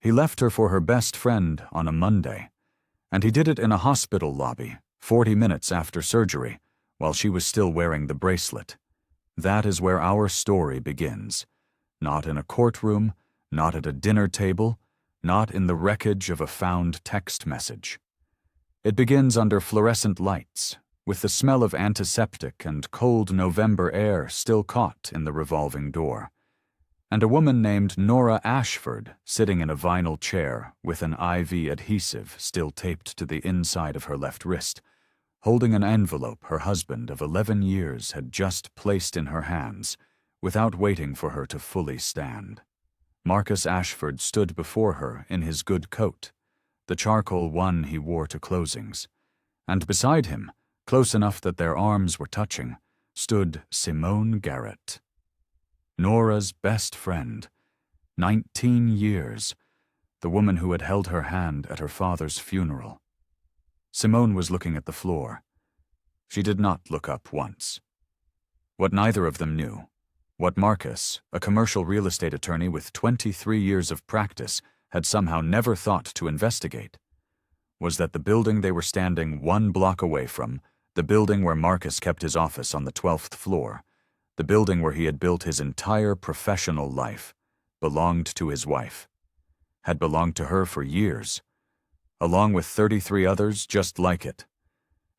He left her for her best friend on a Monday, and he did it in a hospital lobby, 40 minutes after surgery, while she was still wearing the bracelet. That is where our story begins. Not in a courtroom, not at a dinner table, not in the wreckage of a found text message. It begins under fluorescent lights, with the smell of antiseptic and cold November air still caught in the revolving door, and a woman named Nora Ashford sitting in a vinyl chair with an IV adhesive still taped to the inside of her left wrist, holding an envelope her husband of 11 years had just placed in her hands without waiting for her to fully stand. Marcus Ashford stood before her in his good coat, the charcoal one he wore to closings, and beside him, close enough that their arms were touching, stood Simone Garrett. Nora's best friend, 19 years, the woman who had held her hand at her father's funeral. Simone was looking at the floor. She did not look up once. What neither of them knew, what Marcus, a commercial real estate attorney with 23 years of practice, had somehow never thought to investigate, was that the building they were standing 1 block away from, the building where Marcus kept his office on the 12th floor, the building where he had built his entire professional life, belonged to his wife, had belonged to her for years, along with 33 others just like it,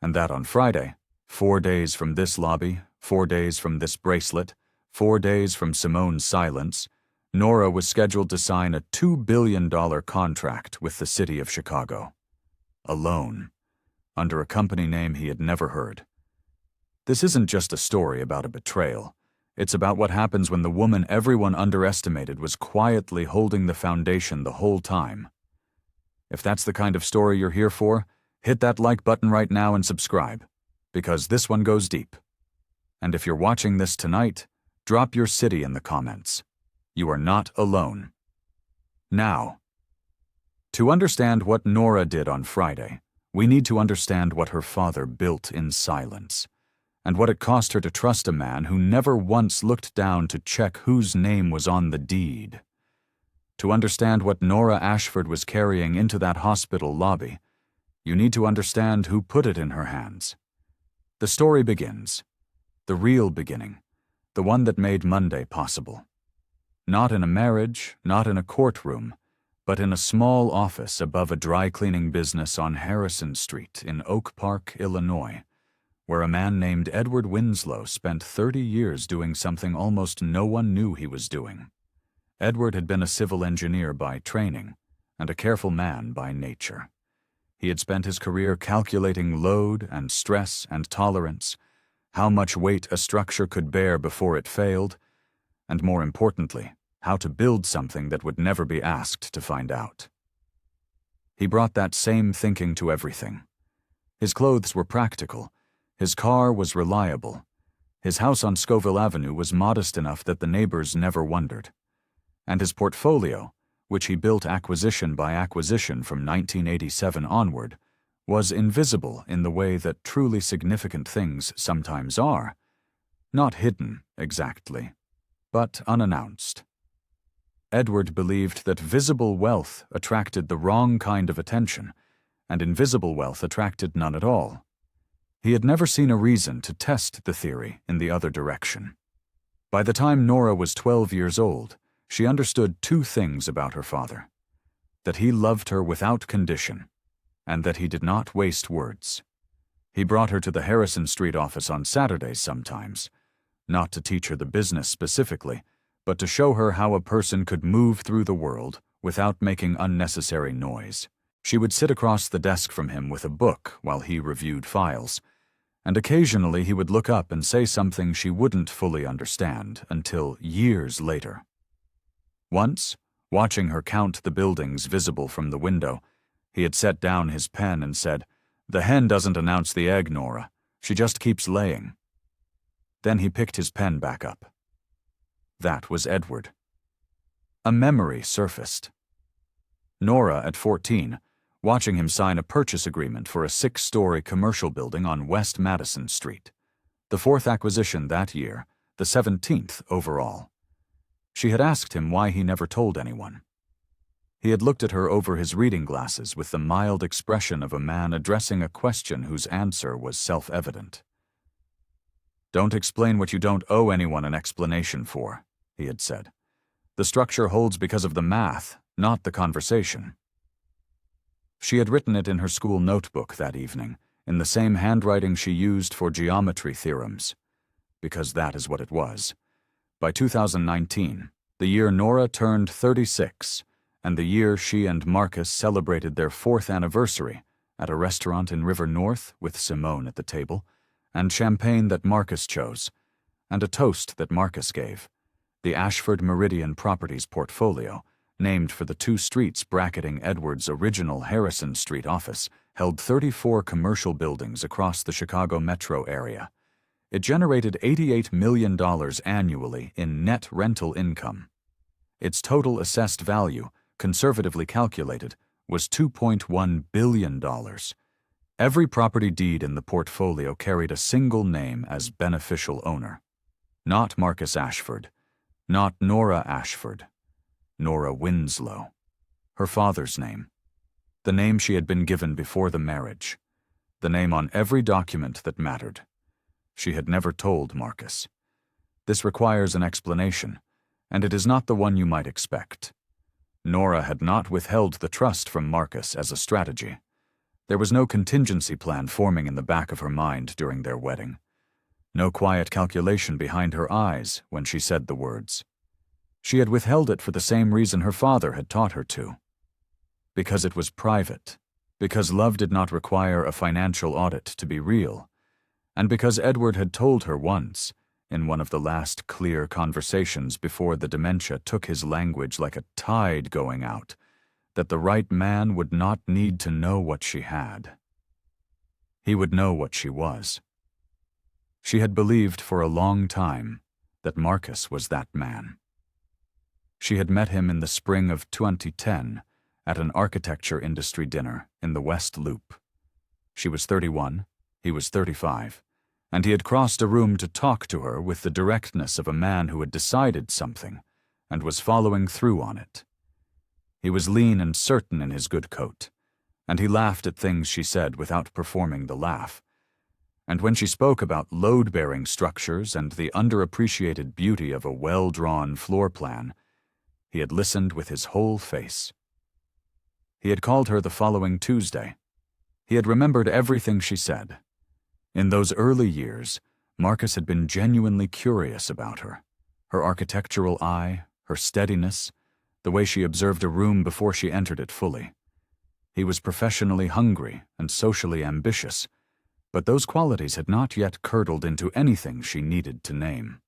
and that on Friday, 4 days from this lobby, 4 days from this bracelet, 4 days from Simone's silence, Nora was scheduled to sign a $2 billion contract with the city of Chicago. Alone, under a company name he had never heard. This isn't just a story about a betrayal. It's about what happens when the woman everyone underestimated was quietly holding the foundation the whole time. If that's the kind of story you're here for, hit that like button right now and subscribe, because this one goes deep. And if you're watching this tonight, drop your city in the comments. You are not alone. Now, to understand what Nora did on Friday, we need to understand what her father built in silence, and what it cost her to trust a man who never once looked down to check whose name was on the deed. To understand what Nora Ashford was carrying into that hospital lobby, you need to understand who put it in her hands. The story begins, the real beginning, the one that made Monday possible. Not in a marriage, not in a courtroom, but in a small office above a dry-cleaning business on Harrison Street in Oak Park, Illinois, where a man named Edward Winslow spent 30 years doing something almost no one knew he was doing. Edward had been a civil engineer by training, and a careful man by nature. He had spent his career calculating load and stress and tolerance, how much weight a structure could bear before it failed, and more importantly, how to build something that would never be asked to find out. He brought that same thinking to everything. His clothes were practical, his car was reliable, his house on Scoville Avenue was modest enough that the neighbors never wondered, and his portfolio, which he built acquisition by acquisition from 1987 onward, was invisible in the way that truly significant things sometimes are, not hidden exactly, but unannounced. Edward believed that visible wealth attracted the wrong kind of attention, and invisible wealth attracted none at all. He had never seen a reason to test the theory in the other direction. By the time Nora was 12 years old, she understood 2 things about her father: that he loved her without condition, and that he did not waste words. He brought her to the Harrison Street office on Saturdays sometimes, not to teach her the business specifically, but to show her how a person could move through the world without making unnecessary noise. She would sit across the desk from him with a book while he reviewed files, and occasionally he would look up and say something she wouldn't fully understand until years later. Once, watching her count the buildings visible from the window, he had set down his pen and said, "The hen doesn't announce the egg, Nora. She just keeps laying." Then he picked his pen back up. That was Edward. A memory surfaced. Nora, at 14, watching him sign a purchase agreement for a 6-story commercial building on West Madison Street, the 4th acquisition that year, the 17th overall. She had asked him why he never told anyone. He had looked at her over his reading glasses with the mild expression of a man addressing a question whose answer was self-evident. "Don't explain what you don't owe anyone an explanation for," he had said. "The structure holds because of the math, not the conversation." She had written it in her school notebook that evening, in the same handwriting she used for geometry theorems, because that is what it was. By 2019, the year Nora turned 36, and the year she and Marcus celebrated their 4th anniversary at a restaurant in River North with Simone at the table, and champagne that Marcus chose, and a toast that Marcus gave, the Ashford Meridian Properties portfolio, named for the 2 streets bracketing Edwards' original Harrison Street office, held 34 commercial buildings across the Chicago metro area. It generated $88 million annually in net rental income. Its total assessed value, conservatively calculated, was $2.1 billion. Every property deed in the portfolio carried a single name as beneficial owner. Not Marcus Ashford, not Nora Ashford, Nora Winslow. Her father's name. The name she had been given before the marriage. The name on every document that mattered. She had never told Marcus. This requires an explanation, and it is not the one you might expect. Nora had not withheld the trust from Marcus as a strategy. There was no contingency plan forming in the back of her mind during their wedding. No quiet calculation behind her eyes when she said the words. She had withheld it for the same reason her father had taught her to. Because it was private, because love did not require a financial audit to be real, and because Edward had told her once, in one of the last clear conversations before the dementia took his language like a tide going out, that the right man would not need to know what she had. He would know what she was. She had believed for a long time that Marcus was that man. She had met him in the spring of 2010 at an architecture industry dinner in the West Loop. She was 31, he was 35, and he had crossed a room to talk to her with the directness of a man who had decided something and was following through on it. He was lean and certain in his good coat, and he laughed at things she said without performing the laugh. And when she spoke about load-bearing structures and the underappreciated beauty of a well-drawn floor plan, he had listened with his whole face. He had called her the following Tuesday. He had remembered everything she said. In those early years, Marcus had been genuinely curious about her architectural eye, her steadiness, the way she observed a room before she entered it fully. He was professionally hungry and socially ambitious, but those qualities had not yet curdled into anything she needed to name.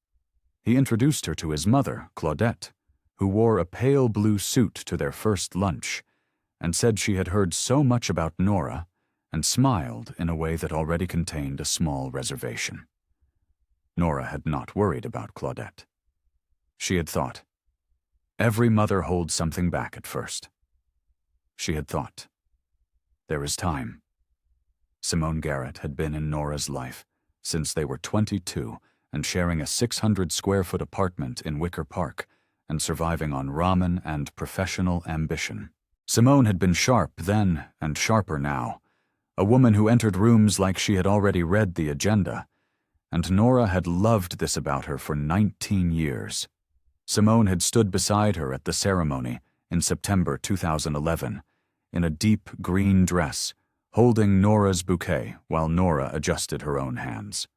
He introduced her to his mother, Claudette, who wore a pale blue suit to their first lunch, and said she had heard so much about Nora, and smiled in a way that already contained a small reservation. Nora had not worried about Claudette. She had thought, every mother holds something back at first. She had thought, there is time. Simone Garrett had been in Nora's life since they were 22 and sharing a 600-square-foot apartment in Wicker Park and surviving on ramen and professional ambition. Simone had been sharp then and sharper now, a woman who entered rooms like she had already read the agenda, and Nora had loved this about her for 19 years. Simone had stood beside her at the ceremony in September 2011, in a deep green dress, holding Nora's bouquet while Nora adjusted her own hands.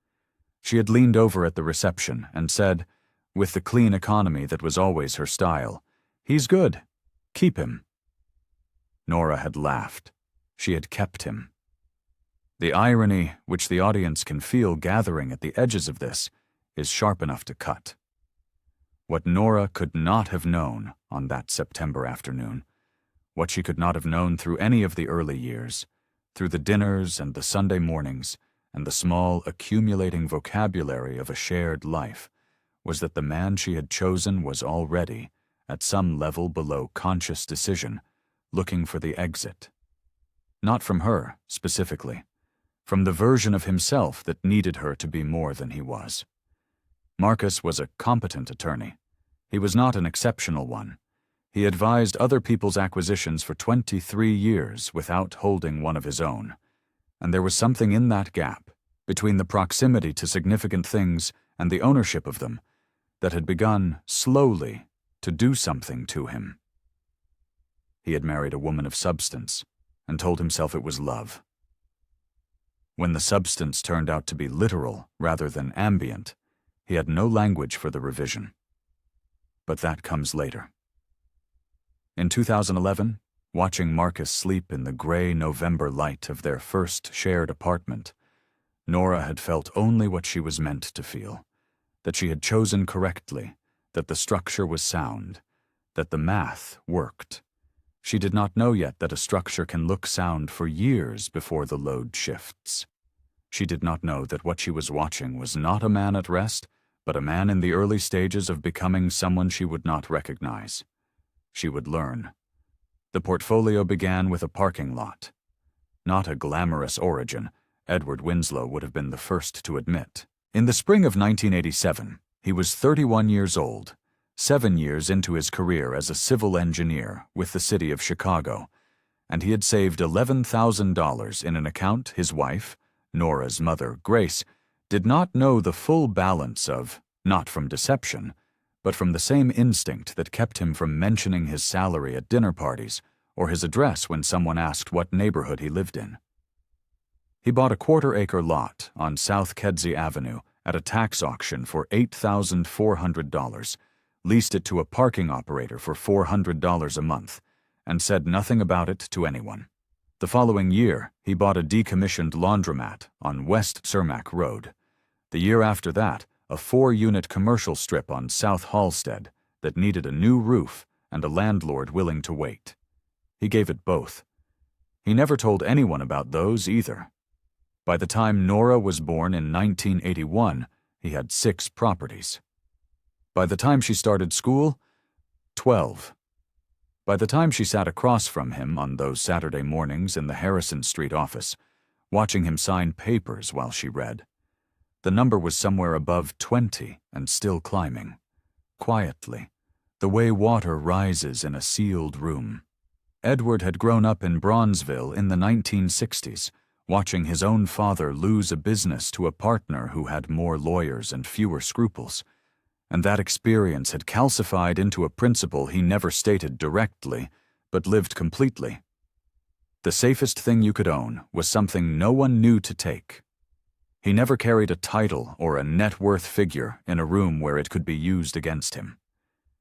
She had leaned over at the reception and said, with the clean economy that was always her style, "He's good. Keep him." Nora had laughed. She had kept him. The irony, which the audience can feel gathering at the edges of this, is sharp enough to cut. What Nora could not have known on that September afternoon, what she could not have known through any of the early years, through the dinners and the Sunday mornings and the small accumulating vocabulary of a shared life, was that the man she had chosen was already, at some level below conscious decision, looking for the exit. Not from her, specifically, from the version of himself that needed her to be more than he was. Marcus was a competent attorney. He was not an exceptional one. He advised other people's acquisitions for 23 years without holding one of his own. And there was something in that gap, between the proximity to significant things and the ownership of them, that had begun, slowly, to do something to him. He had married a woman of substance, and told himself it was love. When the substance turned out to be literal rather than ambient, he had no language for the revision. But that comes later. In 2011, watching Marcus sleep in the gray November light of their first shared apartment, Nora had felt only what she was meant to feel, that she had chosen correctly, that the structure was sound, that the math worked. She did not know yet that a structure can look sound for years before the load shifts. She did not know that what she was watching was not a man at rest, but a man in the early stages of becoming someone she would not recognize. She would learn. The portfolio began with a parking lot. Not a glamorous origin, Edward Winslow would have been the first to admit. In the spring of 1987, he was 31 years old, 7 years into his career as a civil engineer with the city of Chicago, and he had saved $11,000 in an account his wife, Nora's mother, Grace, did not know the full balance of, not from deception, but from the same instinct that kept him from mentioning his salary at dinner parties or his address when someone asked what neighborhood he lived in. He bought a quarter-acre lot on South Kedzie Avenue at a tax auction for $8,400, leased it to a parking operator for $400 a month, and said nothing about it to anyone. The following year, he bought a decommissioned laundromat on West Cermak Road. The year after that, a 4-unit commercial strip on South Halstead that needed a new roof and a landlord willing to wait. He gave it both. He never told anyone about those either. By the time Nora was born in 1981, he had 6 properties. By the time she started school, 12. By the time she sat across from him on those Saturday mornings in the Harrison Street office, watching him sign papers while she read, the number was somewhere above 20 and still climbing. Quietly, the way water rises in a sealed room. Edward had grown up in Bronzeville in the 1960s, watching his own father lose a business to a partner who had more lawyers and fewer scruples, and that experience had calcified into a principle he never stated directly, but lived completely. The safest thing you could own was something no one knew to take. He never carried a title or a net worth figure in a room where it could be used against him.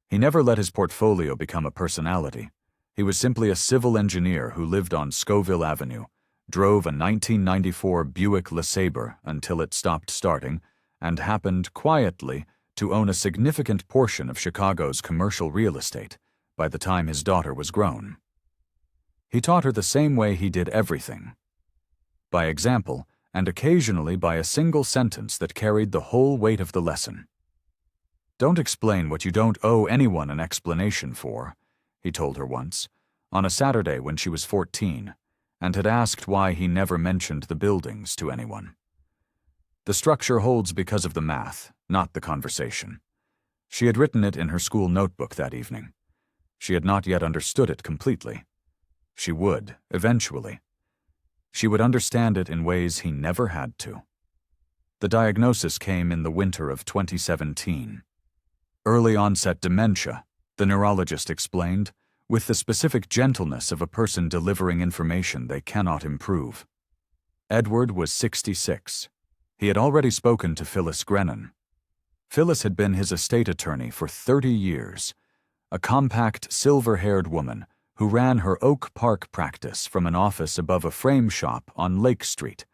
He never let his portfolio become a personality. He was simply a civil engineer who lived on Scoville Avenue, drove a 1994 Buick LeSabre until it stopped starting, and happened quietly to own a significant portion of Chicago's commercial real estate by the time his daughter was grown. He taught her the same way he did everything. By example, and occasionally by a single sentence that carried the whole weight of the lesson. "Don't explain what you don't owe anyone an explanation for," he told her once, on a Saturday when she was 14, and had asked why he never mentioned the buildings to anyone. The structure holds because of the math, not the conversation. She had written it in her school notebook that evening. She had not yet understood it completely. She would, eventually. She would understand it in ways he never had to. The diagnosis came in the winter of 2017. Early onset dementia, the neurologist explained, with the specific gentleness of a person delivering information they cannot improve. Edward was 66. He had already spoken to Phyllis Grennan. Phyllis had been his estate attorney for 30 years, a compact, silver-haired woman who ran her Oak Park practice from an office above a frame shop on Lake Street,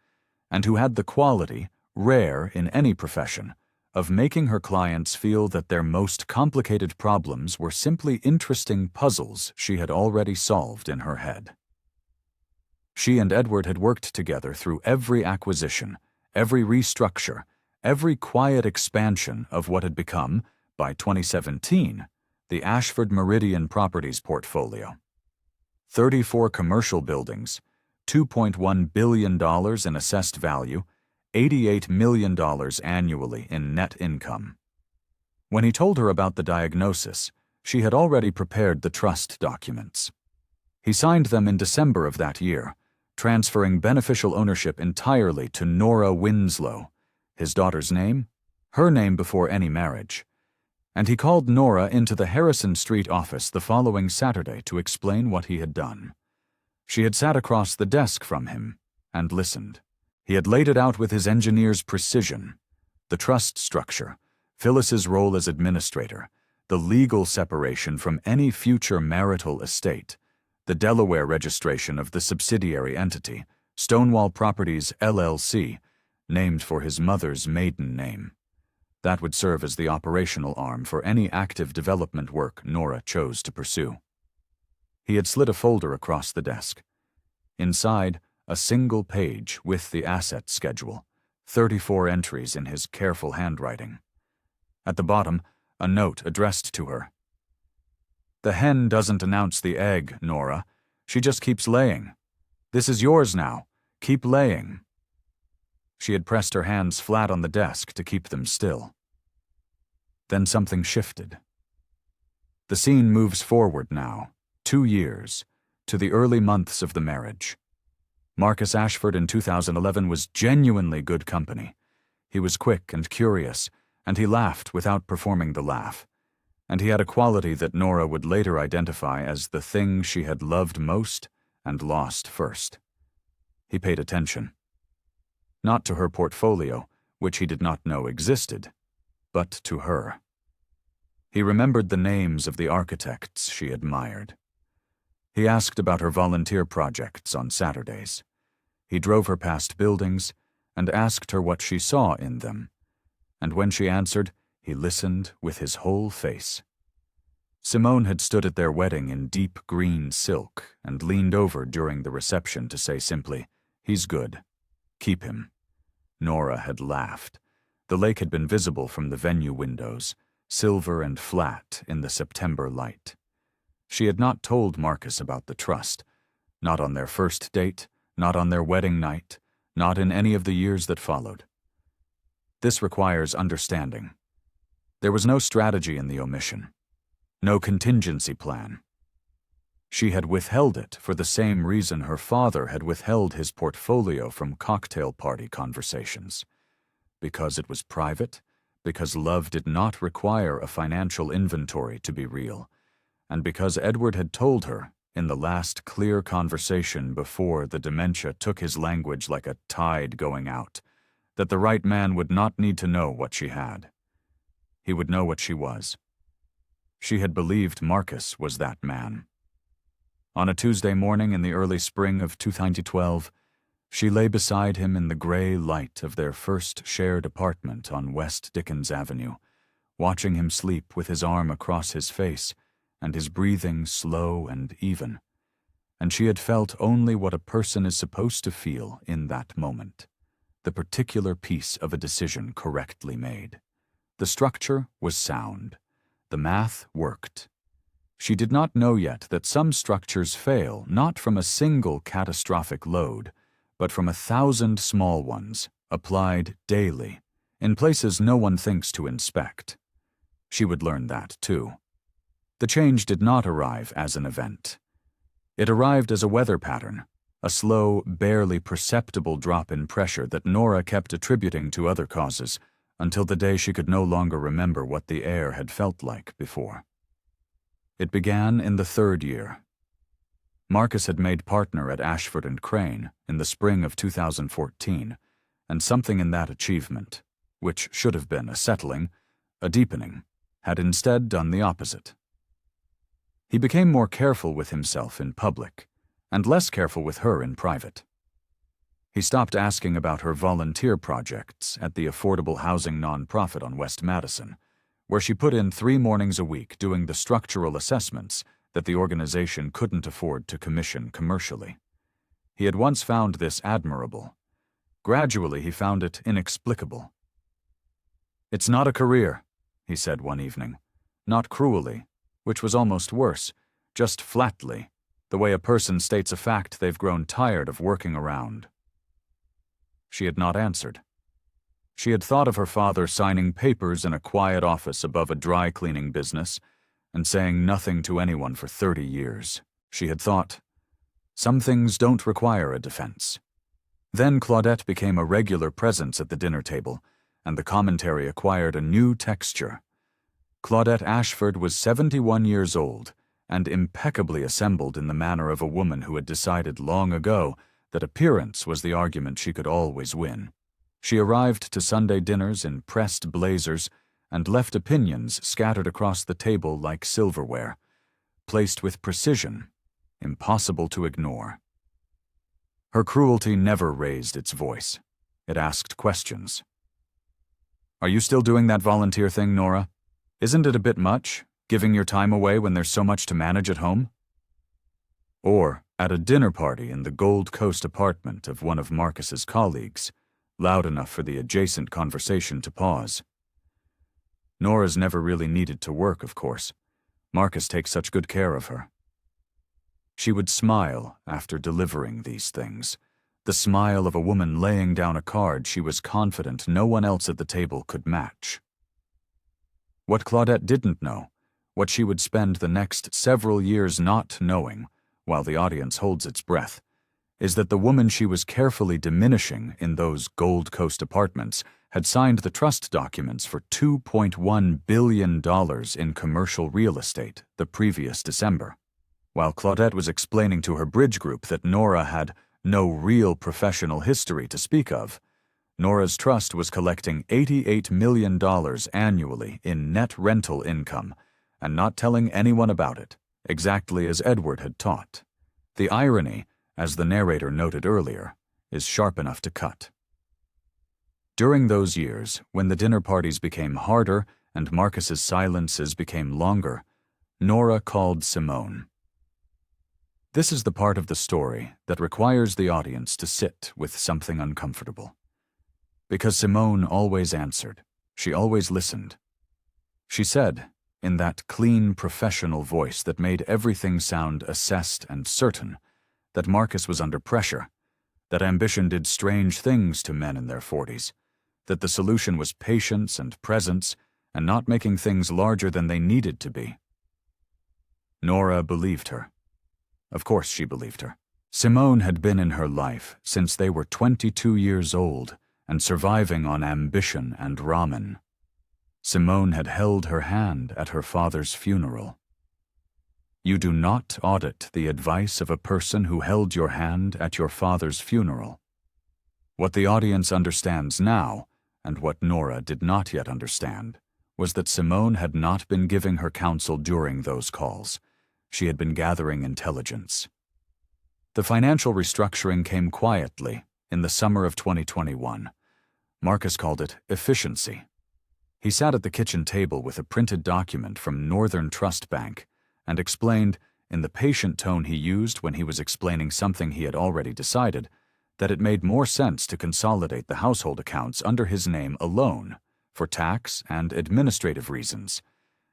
and who had the quality, rare in any profession, of making her clients feel that their most complicated problems were simply interesting puzzles she had already solved in her head. She and Edward had worked together through every acquisition, every restructure, every quiet expansion of what had become, by 2017, the Ashford Meridian Properties portfolio. 34 commercial buildings, $2.1 billion in assessed value, $88 million annually in net income. When he told her about the diagnosis, She had already prepared the trust documents. He signed them in December of that year, transferring beneficial ownership entirely to Nora Winslow. His daughter's name? Her name before any marriage. And he called Nora into the Harrison Street office the following Saturday to explain what he had done. She had sat across the desk from him and listened. He had laid it out with his engineer's precision. The trust structure, Phyllis's role as administrator, the legal separation from any future marital estate, the Delaware registration of the subsidiary entity, Stonewall Properties, LLC, named for his mother's maiden name. That would serve as the operational arm for any active development work Nora chose to pursue. He had slid a folder across the desk. Inside, a single page with the asset schedule, 34 entries in his careful handwriting. At the bottom, a note addressed to her. "The hen doesn't announce the egg, Nora. She just keeps laying. This is yours now. Keep laying." She had pressed her hands flat on the desk to keep them still. Then something shifted. The scene moves forward now, 2 years, to the early months of the marriage. Marcus Ashford in 2011 was genuinely good company. He was quick and curious, and he laughed without performing the laugh. And he had a quality that Nora would later identify as the thing she had loved most and lost first. He paid attention. Not to her portfolio, which he did not know existed, but to her. He remembered the names of the architects she admired. He asked about her volunteer projects on Saturdays. He drove her past buildings and asked her what she saw in them. And when she answered, he listened with his whole face. Simone had stood at their wedding in deep green silk and leaned over during the reception to say simply, "He's good. Keep him." Nora had laughed. The lake had been visible from the venue windows, silver and flat in the September light. She had not told Marcus about the trust, not on their first date, not on their wedding night, not in any of the years that followed. This requires understanding. There was no strategy in the omission, no contingency plan. She had withheld it for the same reason her father had withheld his portfolio from cocktail party conversations. Because it was private, because love did not require a financial inventory to be real, and because Edward had told her, in the last clear conversation before the dementia took his language like a tide going out, that the right man would not need to know what she had. He would know what she was. She had believed Marcus was that man. On a Tuesday morning in the early spring of 2012, she lay beside him in the gray light of their first shared apartment on West Dickens Avenue, watching him sleep with his arm across his face and his breathing slow and even. And she had felt only what a person is supposed to feel in that moment, the particular piece of a decision correctly made. The structure was sound. The math worked. She did not know yet that some structures fail not from a single catastrophic load, but from 1,000 small ones, applied daily, in places no one thinks to inspect. She would learn that, too. The change did not arrive as an event. It arrived as a weather pattern, a slow, barely perceptible drop in pressure that Nora kept attributing to other causes until the day she could no longer remember what the air had felt like before. It began in the 3rd year. Marcus had made partner at Ashford and Crane in the spring of 2014, and something in that achievement, which should have been a settling, a deepening, had instead done the opposite. He became more careful with himself in public, and less careful with her in private. He stopped asking about her volunteer projects at the affordable housing nonprofit on West Madison, where she put in 3 mornings a week doing the structural assessments that the organization couldn't afford to commission commercially. He had once found this admirable. Gradually, he found it inexplicable. "It's not a career," he said one evening. Not cruelly, which was almost worse, just flatly, the way a person states a fact they've grown tired of working around. She had not answered. She had thought of her father signing papers in a quiet office above a dry-cleaning business, and saying nothing to anyone for 30 years. She had thought, some things don't require a defense. Then Claudette became a regular presence at the dinner table, and the commentary acquired a new texture. Claudette Ashford was 71 years old, and impeccably assembled in the manner of a woman who had decided long ago that appearance was the argument she could always win. She arrived to Sunday dinners in pressed blazers and left opinions scattered across the table like silverware, placed with precision, impossible to ignore. Her cruelty never raised its voice. It asked questions. "Are you still doing that volunteer thing, Nora? Isn't it a bit much, giving your time away when there's so much to manage at home?" Or, at a dinner party in the Gold Coast apartment of one of Marcus's colleagues, loud enough for the adjacent conversation to pause. Nora's never really needed to work, of course. Marcus takes such good care of her. She would smile after delivering these things, the smile of a woman laying down a card she was confident no one else at the table could match. What Claudette didn't know, what she would spend the next several years not knowing, while the audience holds its breath, is that the woman she was carefully diminishing in those Gold Coast apartments had signed the trust documents for $2.1 billion in commercial real estate the previous December. While Claudette was explaining to her bridge group that Nora had no real professional history to speak of, Nora's trust was collecting $88 million annually in net rental income and not telling anyone about it, exactly as Edward had taught. The irony, as the narrator noted earlier, is sharp enough to cut. During those years, when the dinner parties became harder and Marcus's silences became longer, Nora called Simone. This is the part of the story that requires the audience to sit with something uncomfortable. Because Simone always answered, she always listened. She said, in that clean, professional voice that made everything sound assessed and certain, that Marcus was under pressure, that ambition did strange things to men in their 40s, that the solution was patience and presence and not making things larger than they needed to be. Nora believed her. Of course she believed her. Simone had been in her life since they were 22 years old and surviving on ambition and ramen. Simone had held her hand at her father's funeral. You do not audit the advice of a person who held your hand at your father's funeral. What the audience understands now, and what Nora did not yet understand, was that Simone had not been giving her counsel during those calls. She had been gathering intelligence. The financial restructuring came quietly in the summer of 2021. Marcus called it efficiency. He sat at the kitchen table with a printed document from Northern Trust Bank and explained, in the patient tone he used when he was explaining something he had already decided, that it made more sense to consolidate the household accounts under his name alone, for tax and administrative reasons,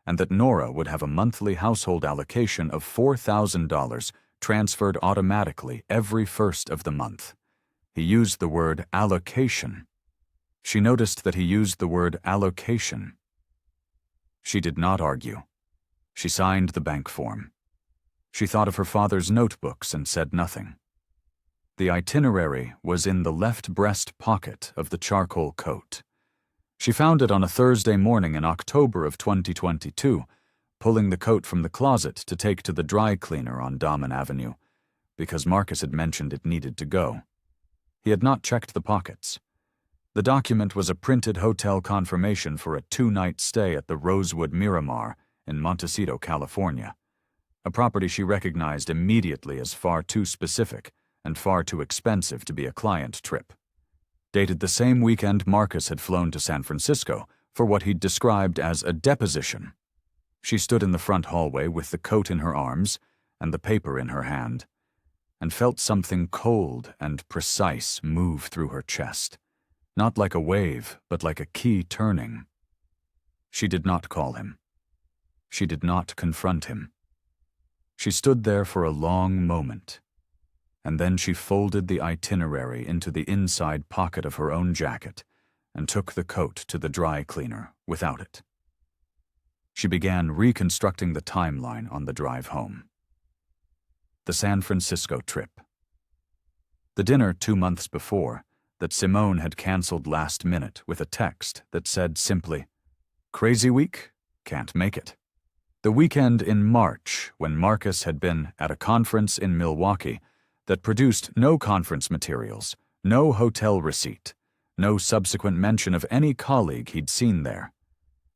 and that Nora would have a monthly household allocation of $4,000 transferred automatically every first of the month. He used the word allocation. She noticed that he used the word allocation. She did not argue. She signed the bank form. She thought of her father's notebooks and said nothing. The itinerary was in the left breast pocket of the charcoal coat. She found it on a Thursday morning in October of 2022, pulling the coat from the closet to take to the dry cleaner on Damen Avenue, because Marcus had mentioned it needed to go. He had not checked the pockets. The document was a printed hotel confirmation for a 2-night stay at the Rosewood Miramar in Montecito, California, a property she recognized immediately as far too specific and far too expensive to be a client trip. Dated the same weekend Marcus had flown to San Francisco for what he'd described as a deposition. She stood in the front hallway with the coat in her arms and the paper in her hand, and felt something cold and precise move through her chest, not like a wave, but like a key turning. She did not call him. She did not confront him. She stood there for a long moment, and then she folded the itinerary into the inside pocket of her own jacket and took the coat to the dry cleaner without it. She began reconstructing the timeline on the drive home. The San Francisco trip. The dinner 2 months before that Simone had canceled last minute with a text that said simply, "Crazy week? Can't make it." The weekend in March, when Marcus had been at a conference in Milwaukee that produced no conference materials, no hotel receipt, no subsequent mention of any colleague he'd seen there,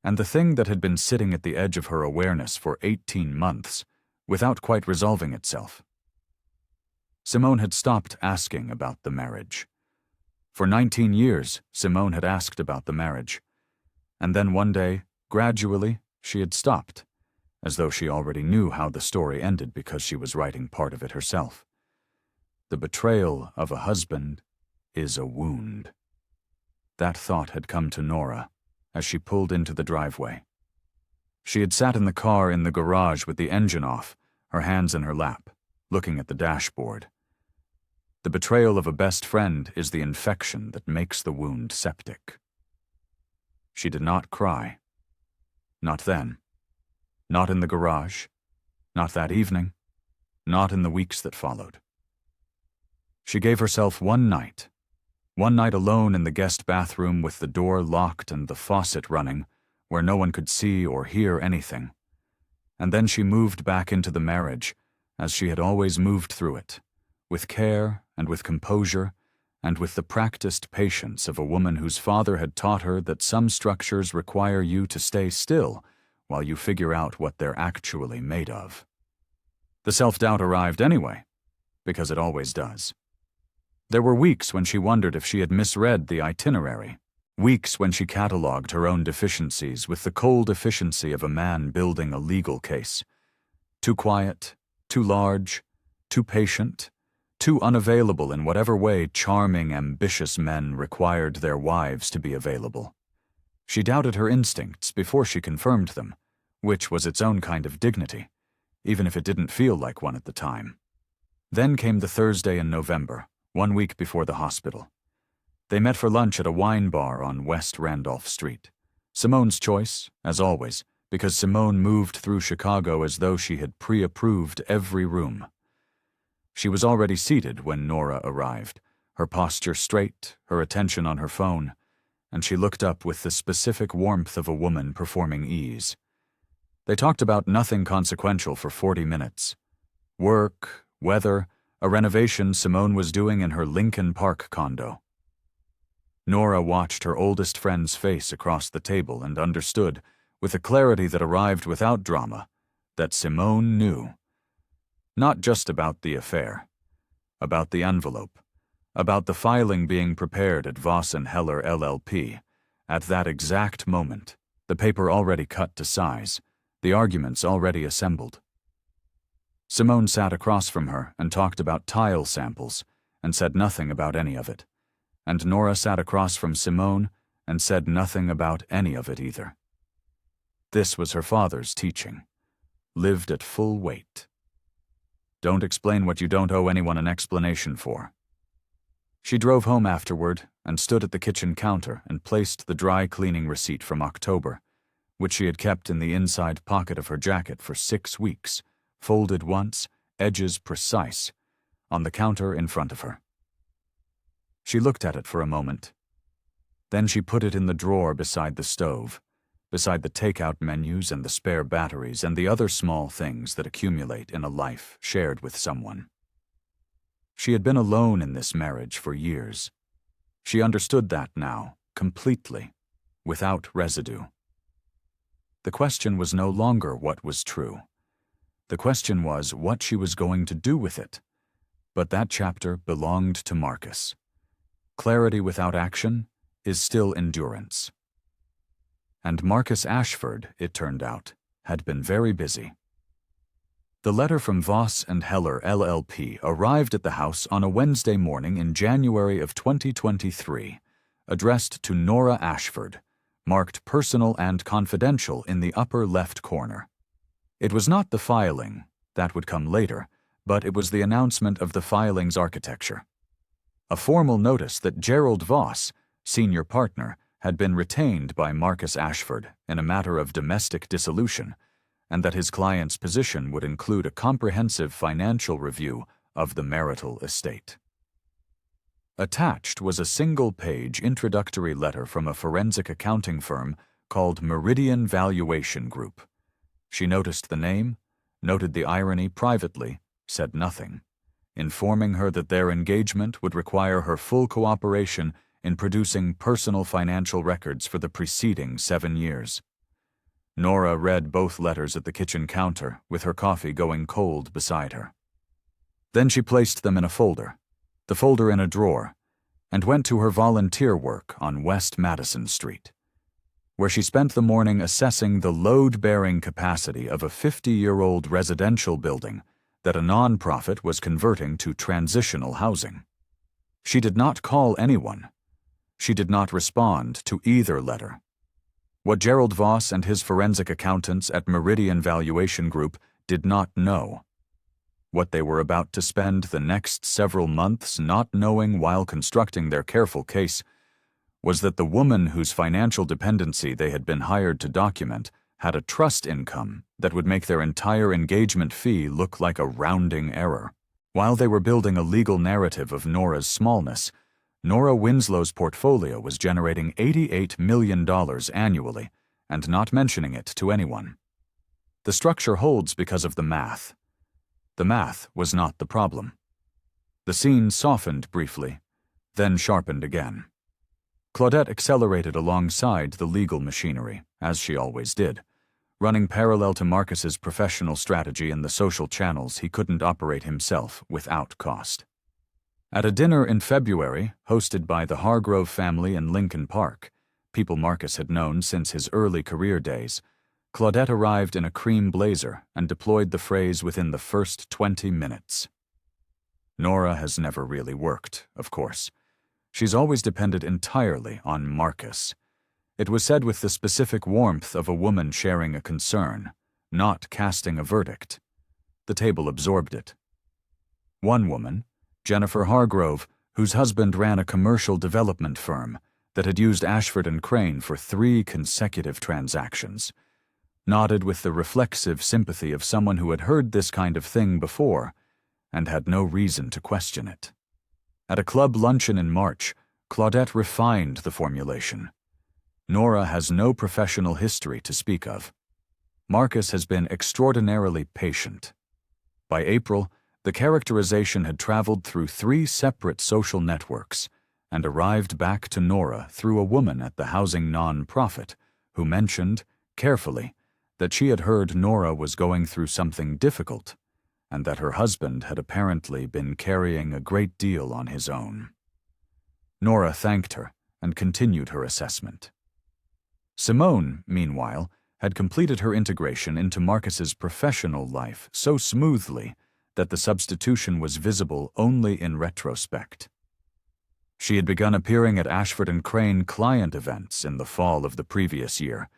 and the thing that had been sitting at the edge of her awareness for 18 months, without quite resolving itself. Simone had stopped asking about the marriage. For 19 years, Simone had asked about the marriage. And then one day, gradually, she had stopped, as though she already knew how the story ended because she was writing part of it herself. The betrayal of a husband is a wound. That thought had come to Nora as she pulled into the driveway. She had sat in the car in the garage with the engine off, her hands in her lap, looking at the dashboard. The betrayal of a best friend is the infection that makes the wound septic. She did not cry. Not then. Not in the garage. Not that evening. Not in the weeks that followed. She gave herself one night alone in the guest bathroom with the door locked and the faucet running, where no one could see or hear anything. And then she moved back into the marriage, as she had always moved through it, with care and with composure, and with the practiced patience of a woman whose father had taught her that some structures require you to stay still while you figure out what they're actually made of. The self-doubt arrived anyway, because it always does. There were weeks when she wondered if she had misread the itinerary, weeks when she catalogued her own deficiencies with the cold efficiency of a man building a legal case. Too quiet, too large, too patient, too unavailable in whatever way charming, ambitious men required their wives to be available. She doubted her instincts before she confirmed them, which was its own kind of dignity, even if it didn't feel like one at the time. Then came the Thursday in November, 1 week before the hospital. They met for lunch at a wine bar on West Randolph Street. Simone's choice, as always, because Simone moved through Chicago as though she had pre-approved every room. She was already seated when Nora arrived, her posture straight, her attention on her phone, and she looked up with the specific warmth of a woman performing ease. They talked about nothing consequential for 40 minutes. Work, weather, a renovation Simone was doing in her Lincoln Park condo. Nora watched her oldest friend's face across the table and understood, with a clarity that arrived without drama, that Simone knew. Not just about the affair, about the envelope, about the filing being prepared at Voss and Heller LLP. At that exact moment, the paper already cut to size, the arguments already assembled. Simone sat across from her and talked about tile samples and said nothing about any of it, and Nora sat across from Simone and said nothing about any of it either. This was her father's teaching, lived at full weight. Don't explain what you don't owe anyone an explanation for. She drove home afterward and stood at the kitchen counter and placed the dry cleaning receipt from October, which she had kept in the inside pocket of her jacket for 6 weeks, folded once, edges precise, on the counter in front of her. She looked at it for a moment. Then she put it in the drawer beside the stove, beside the takeout menus and the spare batteries and the other small things that accumulate in a life shared with someone. She had been alone in this marriage for years. She understood that now, completely, without residue. The question was no longer what was true. The question was what she was going to do with it. But that chapter belonged to Marcus. Clarity without action is still endurance. And Marcus Ashford, it turned out, had been very busy. The letter from Voss and Heller LLP arrived at the house on a Wednesday morning in January of 2023, addressed to Nora Ashford, marked personal and confidential in the upper left corner. It was not the filing, that would come later, but it was the announcement of the filing's architecture. A formal notice that Gerald Voss, senior partner, had been retained by Marcus Ashford in a matter of domestic dissolution, and that his client's position would include a comprehensive financial review of the marital estate. Attached was a single-page introductory letter from a forensic accounting firm called Meridian Valuation Group. She noticed the name, noted the irony privately, said nothing, informing her that their engagement would require her full cooperation in producing personal financial records for the preceding 7 years. Nora read both letters at the kitchen counter, with her coffee going cold beside her. Then she placed them in a folder, the folder in a drawer, and went to her volunteer work on West Madison Street, where she spent the morning assessing the load-bearing capacity of a 50-year-old residential building that a nonprofit was converting to transitional housing. She did not call anyone. She did not respond to either letter. What Gerald Voss and his forensic accountants at Meridian Valuation Group did not know, what they were about to spend the next several months not knowing while constructing their careful case, was that the woman whose financial dependency they had been hired to document had a trust income that would make their entire engagement fee look like a rounding error. While they were building a legal narrative of Nora's smallness, Nora Winslow's portfolio was generating $88 million annually and not mentioning it to anyone. The structure holds because of the math. The math was not the problem. The scene softened briefly, then sharpened again. Claudette accelerated alongside the legal machinery, as she always did, running parallel to Marcus's professional strategy in the social channels he couldn't operate himself without cost. At a dinner in February, hosted by the Hargrove family in Lincoln Park, people Marcus had known since his early career days, Claudette arrived in a cream blazer and deployed the phrase within the first 20 minutes. Nora has never really worked, of course. She's always depended entirely on Marcus. It was said with the specific warmth of a woman sharing a concern, not casting a verdict. The table absorbed it. One woman, Jennifer Hargrove, whose husband ran a commercial development firm that had used Ashford and Crane for 3 consecutive transactions, nodded with the reflexive sympathy of someone who had heard this kind of thing before and had no reason to question it. At a club luncheon in March, Claudette refined the formulation. Nora has no professional history to speak of. Marcus has been extraordinarily patient. By April, the characterization had traveled through 3 separate social networks and arrived back to Nora through a woman at the housing non-profit who mentioned, carefully, that she had heard Nora was going through something difficult and that her husband had apparently been carrying a great deal on his own. Nora thanked her and continued her assessment. Simone, meanwhile, had completed her integration into Marcus's professional life so smoothly that the substitution was visible only in retrospect. She had begun appearing at Ashford and Crane client events in the fall of the previous year,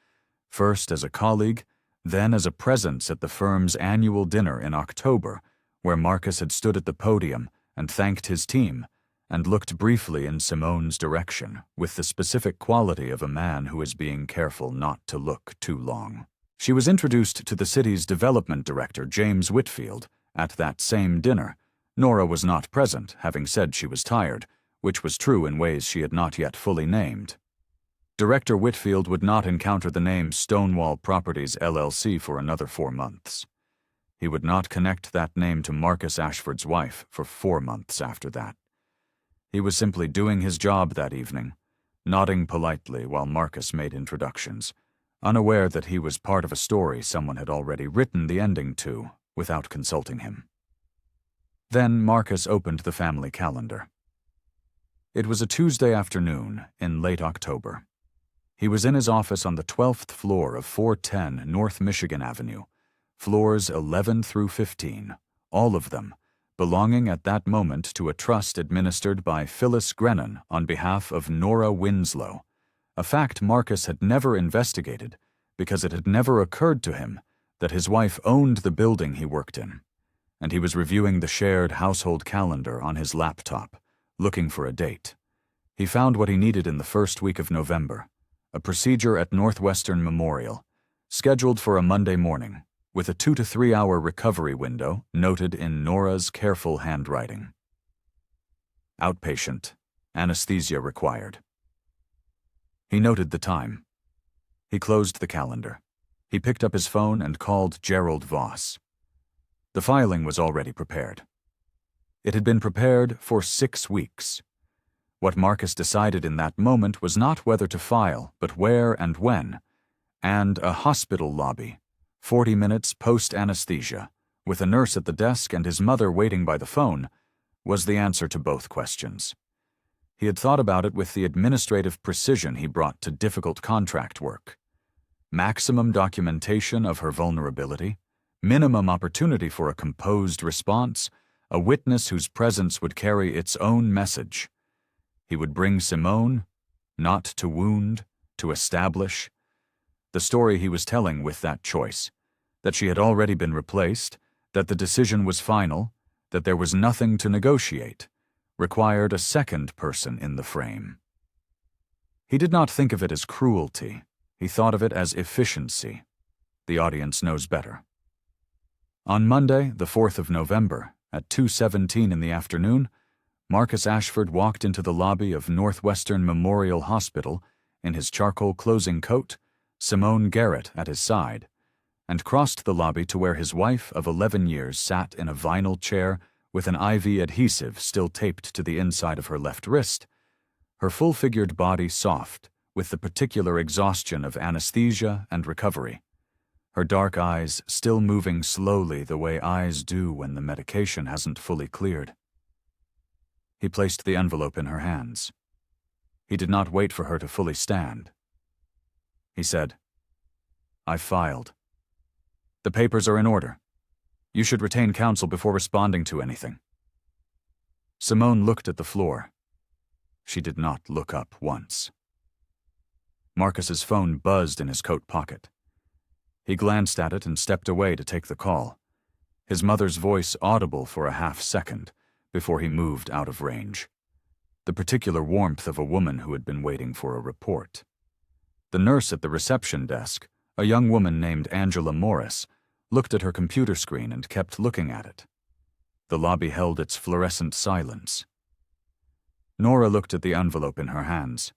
first as a colleague, then as a presence at the firm's annual dinner in October, where Marcus had stood at the podium and thanked his team, and looked briefly in Simone's direction with the specific quality of a man who is being careful not to look too long. She was introduced to the city's development director, James Whitfield, at that same dinner. Nora was not present, having said she was tired, which was true in ways she had not yet fully named. Director Whitfield would not encounter the name Stonewall Properties LLC for another 4 months. He would not connect that name to Marcus Ashford's wife for 4 months after that. He was simply doing his job that evening, nodding politely while Marcus made introductions, unaware that he was part of a story someone had already written the ending to without consulting him. Then Marcus opened the family calendar. It was a Tuesday afternoon in late October. He was in his office on the 12th floor of 410 North Michigan Avenue, floors 11 through 15, all of them belonging at that moment to a trust administered by Phyllis Grennan on behalf of Nora Winslow, a fact Marcus had never investigated because it had never occurred to him that his wife owned the building he worked in, and he was reviewing the shared household calendar on his laptop, looking for a date. He found what he needed in the first week of November, a procedure at Northwestern Memorial, scheduled for a Monday morning, with a 2 to 3 hour recovery window noted in Nora's careful handwriting. Outpatient, anesthesia required. He noted the time. He closed the calendar. He picked up his phone and called Gerald Voss. The filing was already prepared. It had been prepared for 6 weeks. What Marcus decided in that moment was not whether to file, but where and when, and a hospital lobby, 40 minutes post-anesthesia, with a nurse at the desk and his mother waiting by the phone, was the answer to both questions. He had thought about it with the administrative precision he brought to difficult contract work. Maximum documentation of her vulnerability, minimum opportunity for a composed response, a witness whose presence would carry its own message. He would bring Simone, not to wound, to establish. The story he was telling with that choice, that she had already been replaced, that the decision was final, that there was nothing to negotiate, required a second person in the frame. He did not think of it as cruelty. He thought of it as efficiency. The audience knows better. On Monday, the 4th of November, at 2:17 in the afternoon, Marcus Ashford walked into the lobby of Northwestern Memorial Hospital in his charcoal closing coat, Simone Garrett at his side, and crossed the lobby to where his wife of 11 years sat in a vinyl chair with an IV adhesive still taped to the inside of her left wrist, her full-figured body soft with the particular exhaustion of anesthesia and recovery, her dark eyes still moving slowly the way eyes do when the medication hasn't fully cleared. He placed the envelope in her hands. He did not wait for her to fully stand. He said, "I filed. The papers are in order. You should retain counsel before responding to anything." Simone looked at the floor. She did not look up once. Marcus's phone buzzed in his coat pocket. He glanced at it and stepped away to take the call, his mother's voice audible for a half-second before he moved out of range. The particular warmth of a woman who had been waiting for a report. The nurse at the reception desk, a young woman named Angela Morris, looked at her computer screen and kept looking at it. The lobby held its fluorescent silence. Nora looked at the envelope in her hands.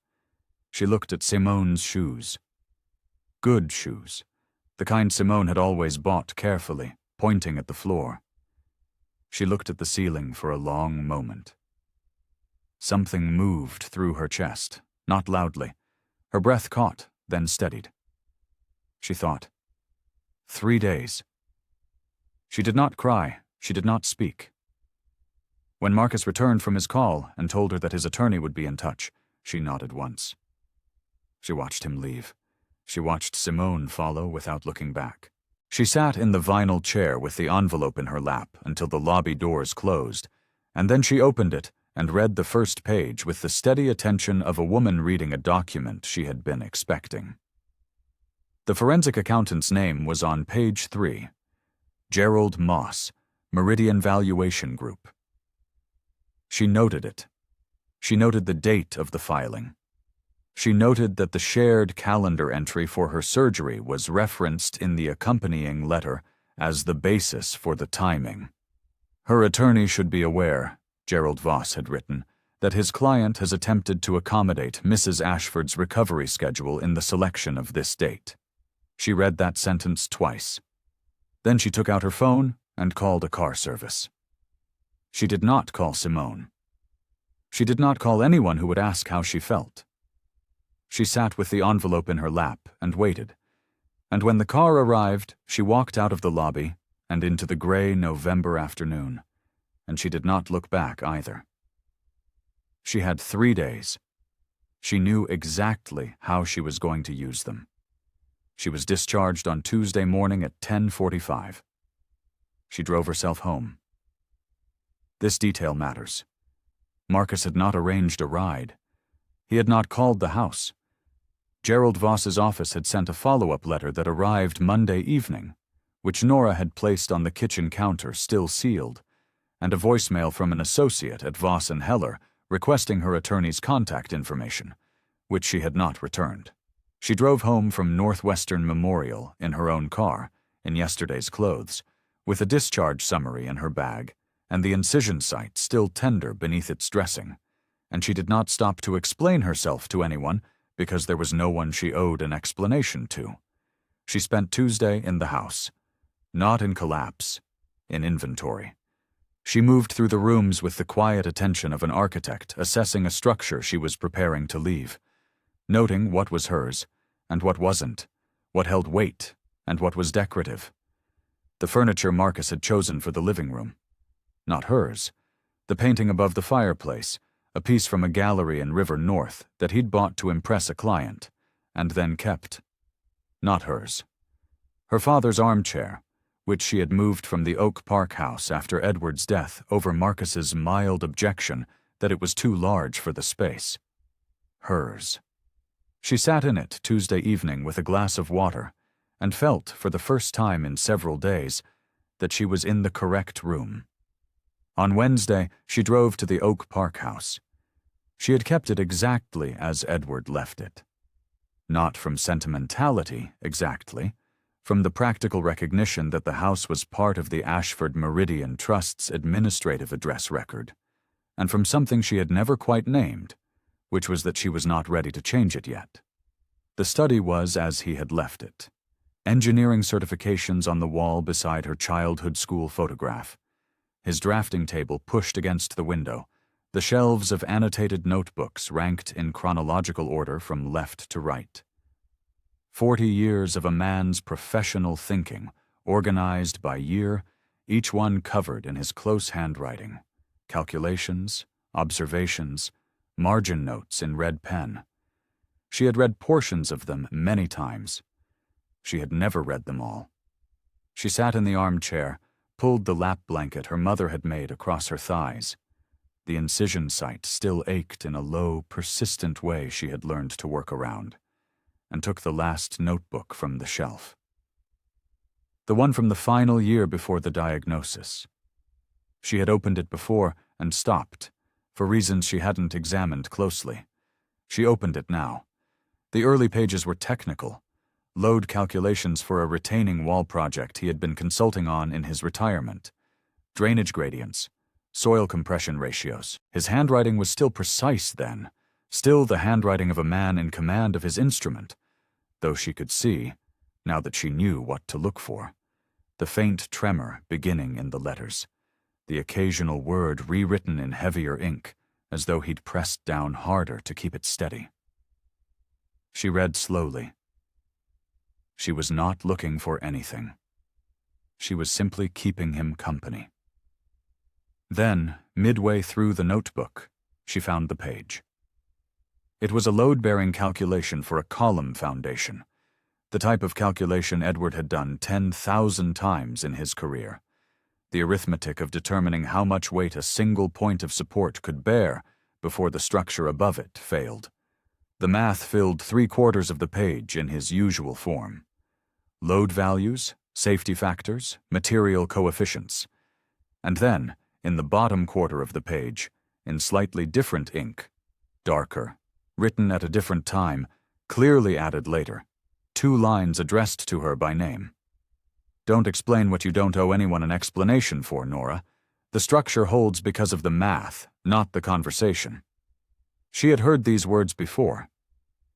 She looked at Simone's shoes. Good shoes, the kind Simone had always bought carefully, pointing at the floor. She looked at the ceiling for a long moment. Something moved through her chest, not loudly. Her breath caught, then steadied. She thought, 3 days. She did not cry, she did not speak. When Marcus returned from his call and told her that his attorney would be in touch, she nodded once. She watched him leave. She watched Simone follow without looking back. She sat in the vinyl chair with the envelope in her lap until the lobby doors closed, and then she opened it and read the first page with the steady attention of a woman reading a document she had been expecting. The forensic accountant's name was on page 3. Gerald Moss, Meridian Valuation Group. She noted it. She noted the date of the filing. She noted that the shared calendar entry for her surgery was referenced in the accompanying letter as the basis for the timing. Her attorney should be aware, Gerald Voss had written, that his client has attempted to accommodate Mrs. Ashford's recovery schedule in the selection of this date. She read that sentence twice. Then she took out her phone and called a car service. She did not call Simone. She did not call anyone who would ask how she felt. She sat with the envelope in her lap and waited, and when the car arrived, she walked out of the lobby and into the gray November afternoon, and she did not look back either. She had 3 days. She knew exactly how she was going to use them. She was discharged on Tuesday morning at 10:45. She drove herself home. This detail matters. Marcus had not arranged a ride. He had not called the house. Gerald Voss's office had sent a follow-up letter that arrived Monday evening, which Nora had placed on the kitchen counter still sealed, and a voicemail from an associate at Voss and Heller requesting her attorney's contact information, which she had not returned. She drove home from Northwestern Memorial in her own car, in yesterday's clothes, with a discharge summary in her bag, and the incision site still tender beneath its dressing, and she did not stop to explain herself to anyone because there was no one she owed an explanation to. She spent Tuesday in the house, not in collapse, in inventory. She moved through the rooms with the quiet attention of an architect assessing a structure she was preparing to leave, noting what was hers and what wasn't, what held weight and what was decorative. The furniture Marcus had chosen for the living room. Not hers. The painting above the fireplace, a piece from a gallery in River North that he'd bought to impress a client, and then kept. Not hers. Her father's armchair, which she had moved from the Oak Park house after Edward's death over Marcus's mild objection that it was too large for the space. Hers. She sat in it Tuesday evening with a glass of water and felt, for the first time in several days, that she was in the correct room. On Wednesday, she drove to the Oak Park house. She had kept it exactly as Edward left it. Not from sentimentality, exactly, from the practical recognition that the house was part of the Ashford Meridian Trust's administrative address record, and from something she had never quite named, which was that she was not ready to change it yet. The study was as he had left it. Engineering certifications on the wall beside her childhood school photograph, his drafting table pushed against the window, the shelves of annotated notebooks ranked in chronological order from left to right. 40 years of a man's professional thinking, organized by year, each one covered in his close handwriting, calculations, observations, margin notes in red pen. She had read portions of them many times. She had never read them all. She sat in the armchair, pulled the lap blanket her mother had made across her thighs. The incision site still ached in a low, persistent way she had learned to work around, and took the last notebook from the shelf. The one from the final year before the diagnosis. She had opened it before and stopped, for reasons she hadn't examined closely. She opened it now. The early pages were technical, load calculations for a retaining wall project he had been consulting on in his retirement, drainage gradients, soil compression ratios. His handwriting was still precise then, still the handwriting of a man in command of his instrument, though she could see, now that she knew what to look for, the faint tremor beginning in the letters, the occasional word rewritten in heavier ink, as though he'd pressed down harder to keep it steady. She read slowly. She was not looking for anything. She was simply keeping him company. Then, midway through the notebook, she found the page. It was a load-bearing calculation for a column foundation, the type of calculation Edward had done 10,000 times in his career, the arithmetic of determining how much weight a single point of support could bear before the structure above it failed. The math filled 3/4 of the page in his usual form. Load values, safety factors, material coefficients. And then, in the bottom quarter of the page, in slightly different ink, darker, written at a different time, clearly added later, 2 lines addressed to her by name. Don't explain what you don't owe anyone an explanation for, Nora. The structure holds because of the math, not the conversation. She had heard these words before.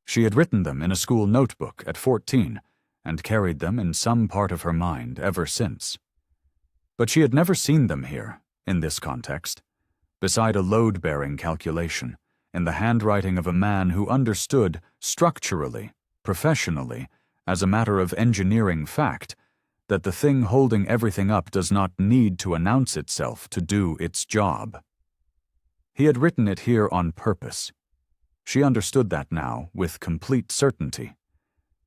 She had written them in a school notebook at 14 and carried them in some part of her mind ever since. But she had never seen them here, in this context, beside a load-bearing calculation, in the handwriting of a man who understood structurally, professionally, as a matter of engineering fact, that the thing holding everything up does not need to announce itself to do its job. He had written it here on purpose. She understood that now with complete certainty.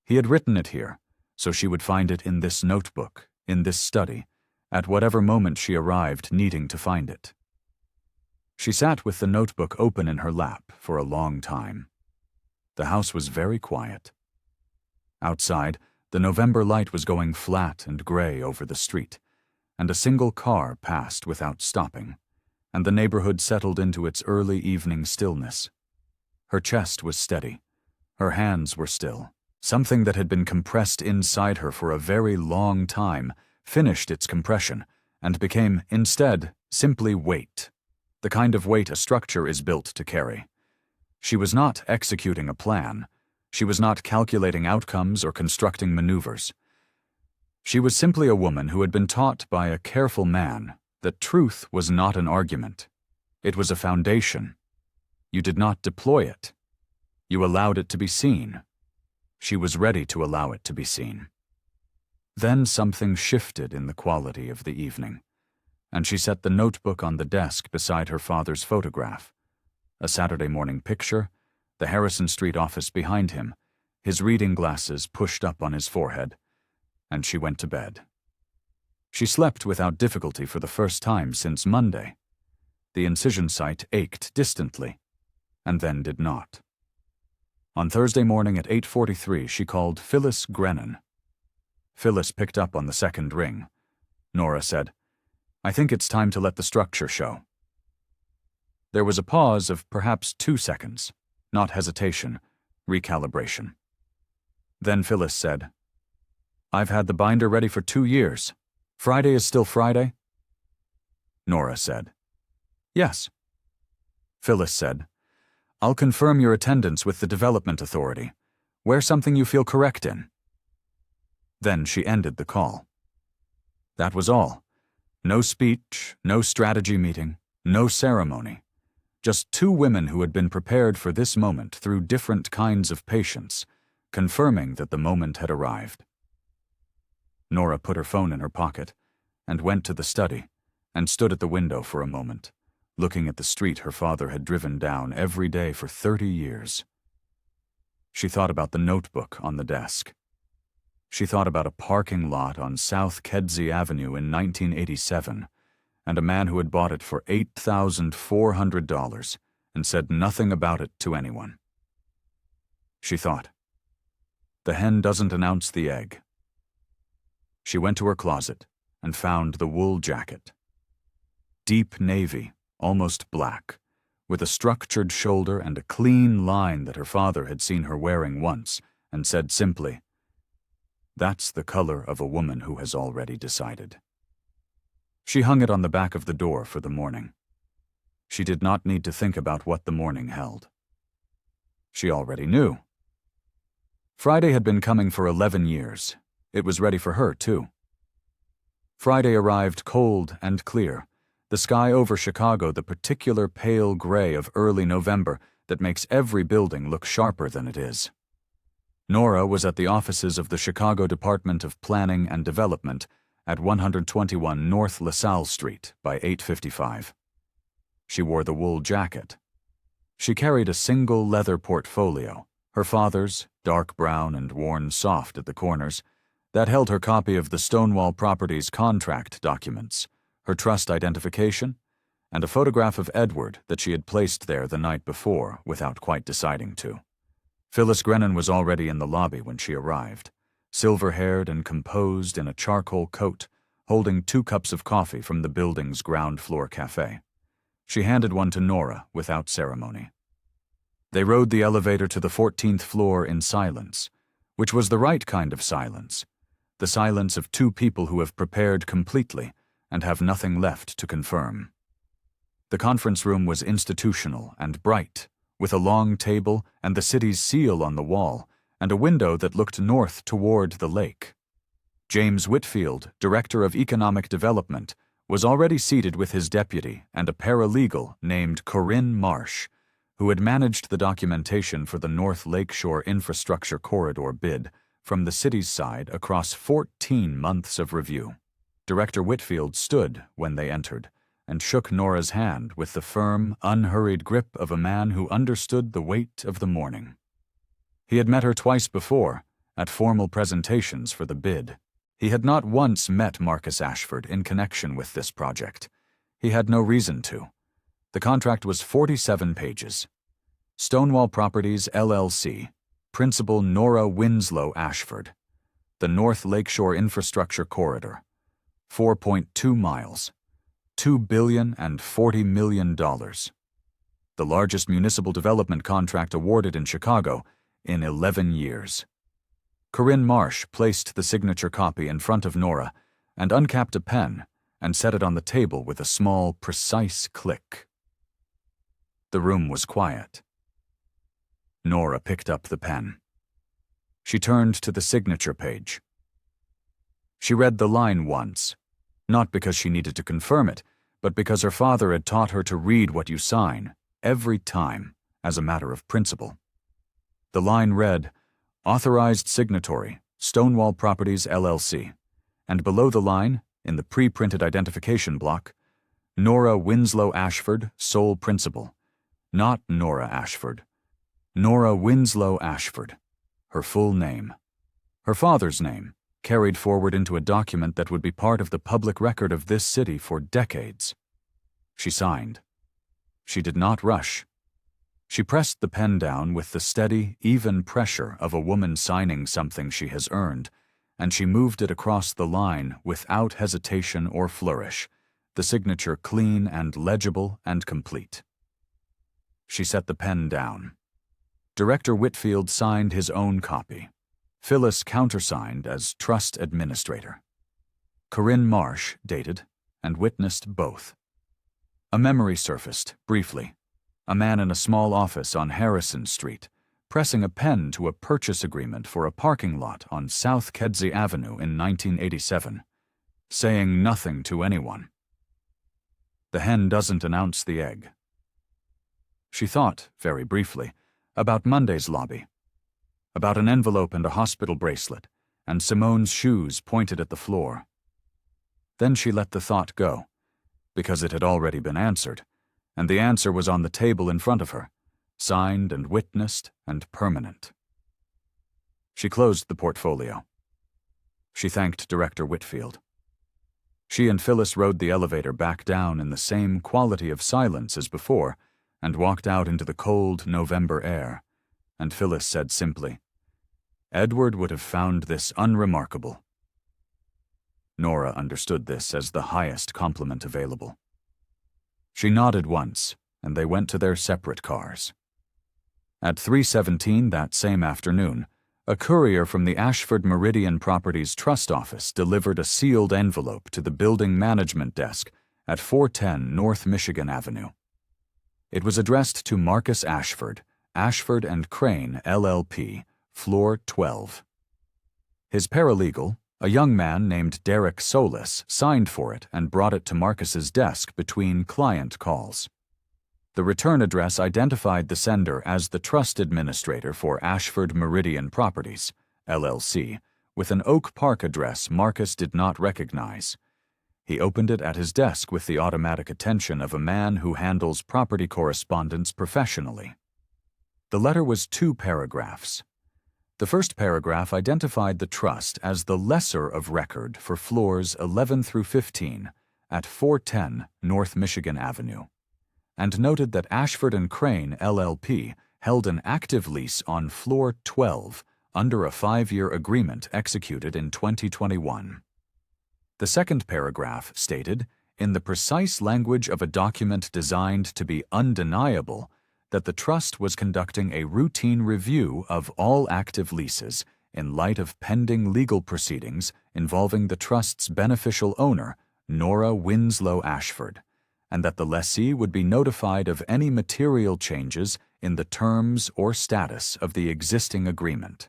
He had written it here, so she would find it in this notebook, in this study, at whatever moment she arrived needing to find it. She sat with the notebook open in her lap for a long time. The house was very quiet. Outside, the November light was going flat and gray over the street, and a single car passed without stopping, and the neighborhood settled into its early evening stillness. Her chest was steady. Her hands were still, Something that had been compressed inside her for a very long time finished its compression and became, instead, simply weight. The kind of weight a structure is built to carry. She was not executing a plan. She was not calculating outcomes or constructing maneuvers. She was simply a woman who had been taught by a careful man that truth was not an argument. It was a foundation. You did not deploy it. You allowed it to be seen. She was ready to allow it to be seen. Then something shifted in the quality of the evening, and she set the notebook on the desk beside her father's photograph. A Saturday morning picture, the Harrison Street office behind him, his reading glasses pushed up on his forehead, and she went to bed. She slept without difficulty for the first time since Monday. The incision site ached distantly, and then did not. On Thursday morning at 8:43, she called Phyllis Grennan. Phyllis picked up on the second ring. Nora said, "I think it's time to let the structure show." There was a pause of perhaps 2 seconds, not hesitation, recalibration. Then Phyllis said, "I've had the binder ready for 2 years. Friday is still Friday?" Nora said, "Yes." Phyllis said, "I'll confirm your attendance with the Development Authority. Wear something you feel correct in." Then she ended the call. That was all. No speech, no strategy meeting, no ceremony. Just 2 women who had been prepared for this moment through different kinds of patience, confirming that the moment had arrived. Nora put her phone in her pocket and went to the study and stood at the window for a moment, looking at the street her father had driven down every day for 30 years. She thought about the notebook on the desk. She thought about a parking lot on South Kedzie Avenue in 1987, and a man who had bought it for $8,400 and said nothing about it to anyone. She thought, "The hen doesn't announce the egg." She went to her closet and found the wool jacket. Deep navy, almost black, with a structured shoulder and a clean line that her father had seen her wearing once, and said simply, "That's the color of a woman who has already decided." She hung it on the back of the door for the morning. She did not need to think about what the morning held. She already knew. Friday had been coming for 11 years. It was ready for her, too. Friday arrived cold and clear, the sky over Chicago the particular pale gray of early November that makes every building look sharper than it is. Nora was at the offices of the Chicago Department of Planning and Development at 121 North LaSalle Street by 8:55. She wore the wool jacket. She carried a single leather portfolio, her father's, dark brown and worn soft at the corners, that held her copy of the Stonewall Properties contract documents, her trust identification, and a photograph of Edward that she had placed there the night before without quite deciding to. Phyllis Grennan was already in the lobby when she arrived, silver-haired and composed in a charcoal coat, holding 2 cups of coffee from the building's ground-floor cafe. She handed one to Nora without ceremony. They rode the elevator to the 14th floor in silence, which was the right kind of silence, the silence of 2 people who have prepared completely and have nothing left to confirm. The conference room was institutional and bright, with a long table and the city's seal on the wall, and a window that looked north toward the lake. James Whitfield, Director of Economic Development, was already seated with his deputy and a paralegal named Corinne Marsh, who had managed the documentation for the North Lakeshore Infrastructure Corridor bid from the city's side across 14 months of review. Director Whitfield stood when they entered and shook Nora's hand with the firm, unhurried grip of a man who understood the weight of the morning. He had met her twice before, at formal presentations for the bid. He had not once met Marcus Ashford in connection with this project. He had no reason to. The contract was 47 pages. Stonewall Properties, LLC, Principal Nora Winslow Ashford. The North Lakeshore Infrastructure Corridor. 4.2 miles. $2.04 billion. The largest municipal development contract awarded in Chicago in 11 years. Corinne Marsh placed the signature copy in front of Nora and uncapped a pen and set it on the table with a small, precise click. The room was quiet. Nora picked up the pen. She turned to the signature page. She read the line once, not because she needed to confirm it, but because her father had taught her to read what you sign, every time, as a matter of principle. The line read, "Authorized signatory, Stonewall Properties, LLC," and below the line, in the pre-printed identification block, Nora Winslow Ashford, sole principal. Not Nora Ashford. Nora Winslow Ashford. Her full name. Her father's name, carried forward into a document that would be part of the public record of this city for decades. She signed. She did not rush. She pressed the pen down with the steady, even pressure of a woman signing something she has earned, and she moved it across the line without hesitation or flourish, the signature clean and legible and complete. She set the pen down. Director Whitfield signed his own copy. Phyllis countersigned as trust administrator. Corinne Marsh dated and witnessed both. A memory surfaced, briefly. A man in a small office on Harrison Street, pressing a pen to a purchase agreement for a parking lot on South Kedzie Avenue in 1987, saying nothing to anyone. The hen doesn't announce the egg. She thought, very briefly, about Monday's lobby, about an envelope and a hospital bracelet, and Simone's shoes pointed at the floor. Then she let the thought go, because it had already been answered, and the answer was on the table in front of her, signed and witnessed and permanent. She closed the portfolio. She thanked Director Whitfield. She and Phyllis rode the elevator back down in the same quality of silence as before, and walked out into the cold November air, and Phyllis said simply, "Edward would have found this unremarkable." Nora understood this as the highest compliment available. She nodded once, and they went to their separate cars. At 3:17 that same afternoon, a courier from the Ashford Meridian Properties Trust Office delivered a sealed envelope to the building management desk at 410 North Michigan Avenue. It was addressed to Marcus Ashford, Ashford & Crane, LLP, floor 12. His paralegal, a young man named Derek Solis, signed for it and brought it to Marcus's desk between client calls. The return address identified the sender as the trust administrator for Ashford Meridian Properties, LLC, with an Oak Park address Marcus did not recognize. He opened it at his desk with the automatic attention of a man who handles property correspondence professionally. The letter was 2 paragraphs. The first paragraph identified the trust as the lesser of record for floors 11 through 15 at 410 North Michigan Avenue, and noted that Ashford & Crane, LLP, held an active lease on floor 12 under a 5-year agreement executed in 2021. The second paragraph stated, in the precise language of a document designed to be undeniable, that the trust was conducting a routine review of all active leases in light of pending legal proceedings involving the trust's beneficial owner, Nora Winslow Ashford, and that the lessee would be notified of any material changes in the terms or status of the existing agreement.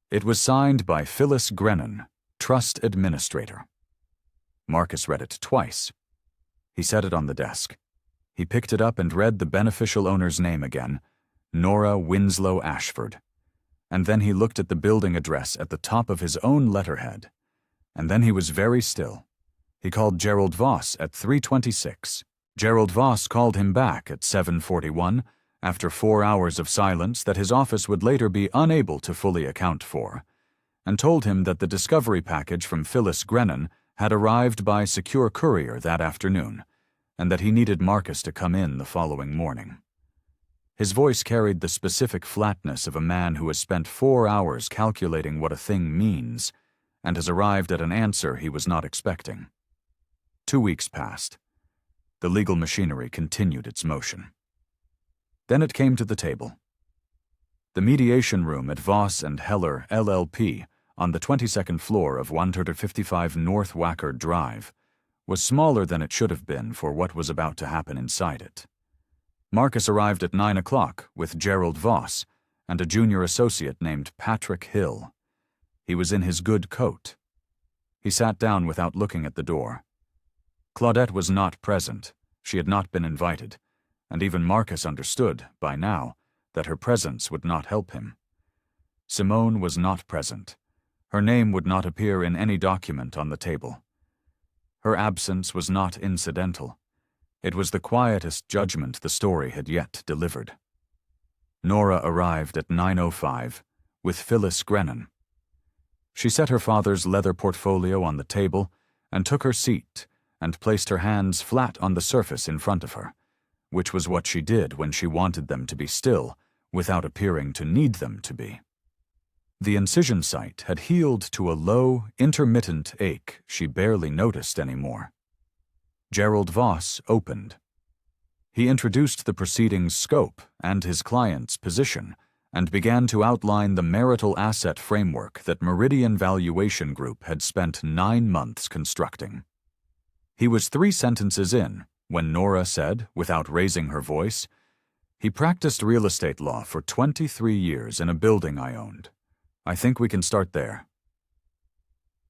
It was signed by Phyllis Grennan, Trust Administrator. Marcus read it twice. He set it on the desk. He picked it up and read the beneficial owner's name again, Nora Winslow Ashford. And then he looked at the building address at the top of his own letterhead. And then he was very still. He called Gerald Voss at 3:26. Gerald Voss called him back at 7:41, after 4 hours of silence that his office would later be unable to fully account for, and told him that the discovery package from Phyllis Grennan had arrived by secure courier that afternoon, and that he needed Marcus to come in the following morning. His voice carried the specific flatness of a man who has spent 4 hours calculating what a thing means, and has arrived at an answer he was not expecting. 2 weeks passed. The legal machinery continued its motion. Then it came to the table. The mediation room at Voss and Heller LLP on the 22nd floor of 155 North Wacker Drive was smaller than it should have been for what was about to happen inside it. Marcus arrived at 9 o'clock with Gerald Voss and a junior associate named Patrick Hill. He was in his good coat. He sat down without looking at the door. Claudette was not present. She had not been invited, and even Marcus understood, by now, that her presence would not help him. Simone was not present. Her name would not appear in any document on the table. Her absence was not incidental. It was the quietest judgment the story had yet delivered. Nora arrived at 9:05 with Phyllis Grennan. She set her father's leather portfolio on the table and took her seat and placed her hands flat on the surface in front of her, which was what she did when she wanted them to be still without appearing to need them to be. The incision site had healed to a low, intermittent ache she barely noticed anymore. Gerald Voss opened. He introduced the proceedings' scope and his client's position and began to outline the marital asset framework that Meridian Valuation Group had spent 9 months constructing. He was 3 sentences in when Nora said, without raising her voice, "He practiced real estate law for 23 years in a building I owned. I think we can start there."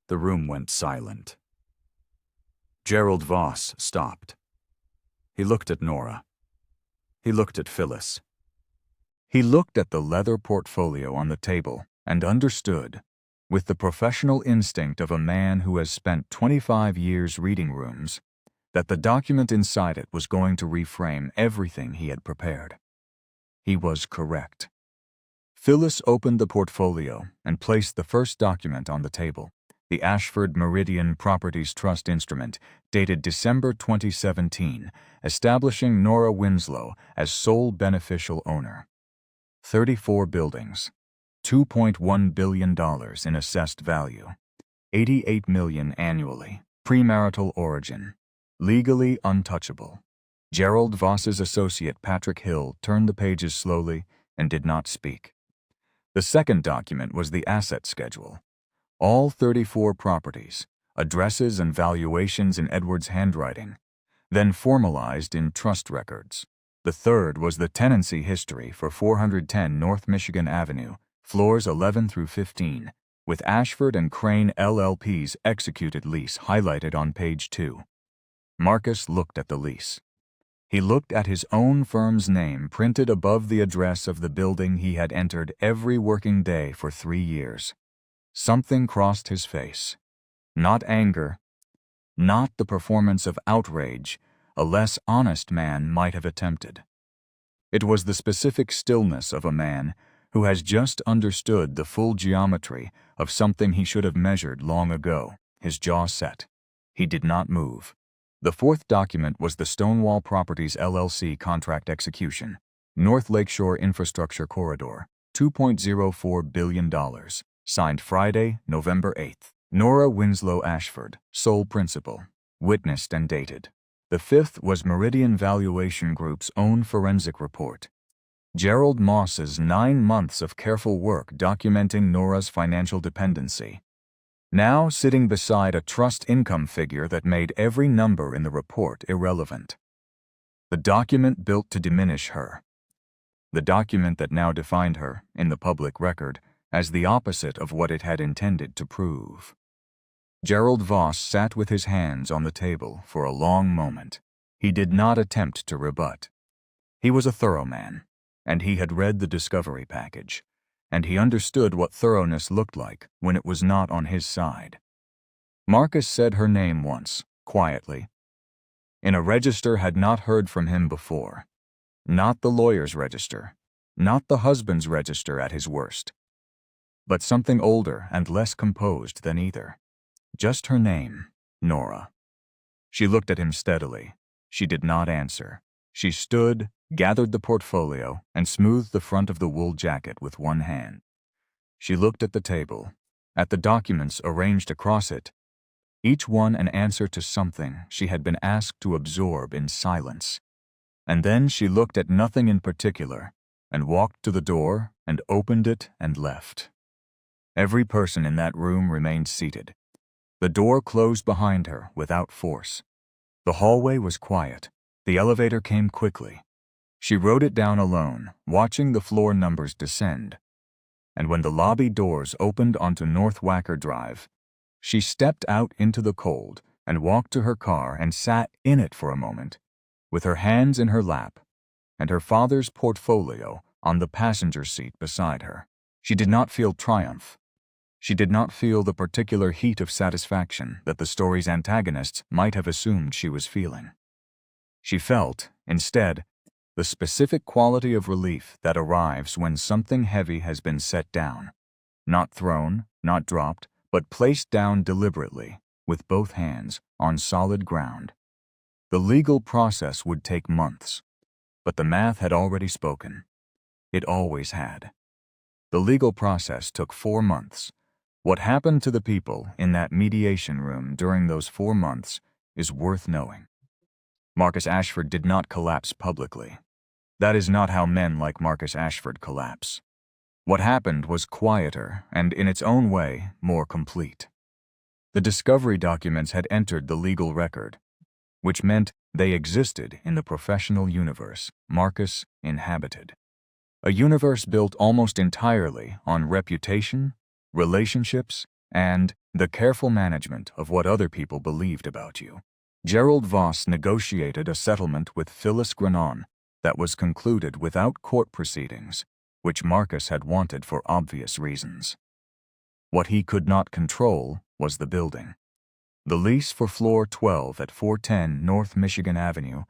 The room went silent. Gerald Voss stopped. He looked at Nora. He looked at Phyllis. He looked at the leather portfolio on the table and understood, with the professional instinct of a man who has spent 25 years reading rooms, that the document inside it was going to reframe everything he had prepared. He was correct. Phyllis opened the portfolio and placed the first document on the table, the Ashford Meridian Properties Trust Instrument, dated December 2017, establishing Nora Winslow as sole beneficial owner. 34 buildings, $2.1 billion in assessed value, $88 million annually, premarital origin, legally untouchable. Gerald Voss's associate Patrick Hill turned the pages slowly and did not speak. The second document was the asset schedule. All 34 properties, addresses and valuations in Edward's handwriting, then formalized in trust records. The third was the tenancy history for 410 North Michigan Avenue, floors 11 through 15, with Ashford and Crane LLP's executed lease highlighted on page 2. Marcus looked at the lease. He looked at his own firm's name printed above the address of the building he had entered every working day for 3 years. Something crossed his face. Not anger, not the performance of outrage a less honest man might have attempted. It was the specific stillness of a man who has just understood the full geometry of something he should have measured long ago, his jaw set. He did not move. The fourth document was the Stonewall Properties LLC contract execution, North Lakeshore Infrastructure Corridor, $2.04 billion, signed Friday, November 8th. Nora Winslow Ashford, sole principal, witnessed and dated. The fifth was Meridian Valuation Group's own forensic report. Gerald Moss's 9 months of careful work documenting Nora's financial dependency. Now sitting beside a trust income figure that made every number in the report irrelevant. The document built to diminish her. The document that now defined her, in the public record, as the opposite of what it had intended to prove. Gerald Voss sat with his hands on the table for a long moment. He did not attempt to rebut. He was a thorough man, and he had read the discovery package, and he understood what thoroughness looked like when it was not on his side. Marcus said her name once, quietly. In a register had not heard from him before. Not the lawyer's register, not the husband's register at his worst, but something older and less composed than either. Just her name, Nora. She looked at him steadily. She did not answer. She stood, gathered the portfolio, and smoothed the front of the wool jacket with one hand. She looked at the table, at the documents arranged across it, each one an answer to something she had been asked to absorb in silence. And then she looked at nothing in particular, and walked to the door and opened it and left. Every person in that room remained seated. The door closed behind her without force. The hallway was quiet. The elevator came quickly. She rode it down alone, watching the floor numbers descend. And when the lobby doors opened onto North Wacker Drive, she stepped out into the cold and walked to her car and sat in it for a moment, with her hands in her lap and her father's portfolio on the passenger seat beside her. She did not feel triumph. She did not feel the particular heat of satisfaction that the story's antagonists might have assumed she was feeling. She felt, instead, the specific quality of relief that arrives when something heavy has been set down, not thrown, not dropped, but placed down deliberately, with both hands, on solid ground. The legal process would take months, but the math had already spoken. It always had. The legal process took 4 months. What happened to the people in that mediation room during those 4 months is worth knowing. Marcus Ashford did not collapse publicly. That is not how men like Marcus Ashford collapse. What happened was quieter and, in its own way, more complete. The discovery documents had entered the legal record, which meant they existed in the professional universe Marcus inhabited. A universe built almost entirely on reputation, relationships, and the careful management of what other people believed about you. Gerald Voss negotiated a settlement with Phyllis Granon that was concluded without court proceedings, which Marcus had wanted for obvious reasons. What he could not control was the building. The lease for floor 12 at 410 North Michigan Avenue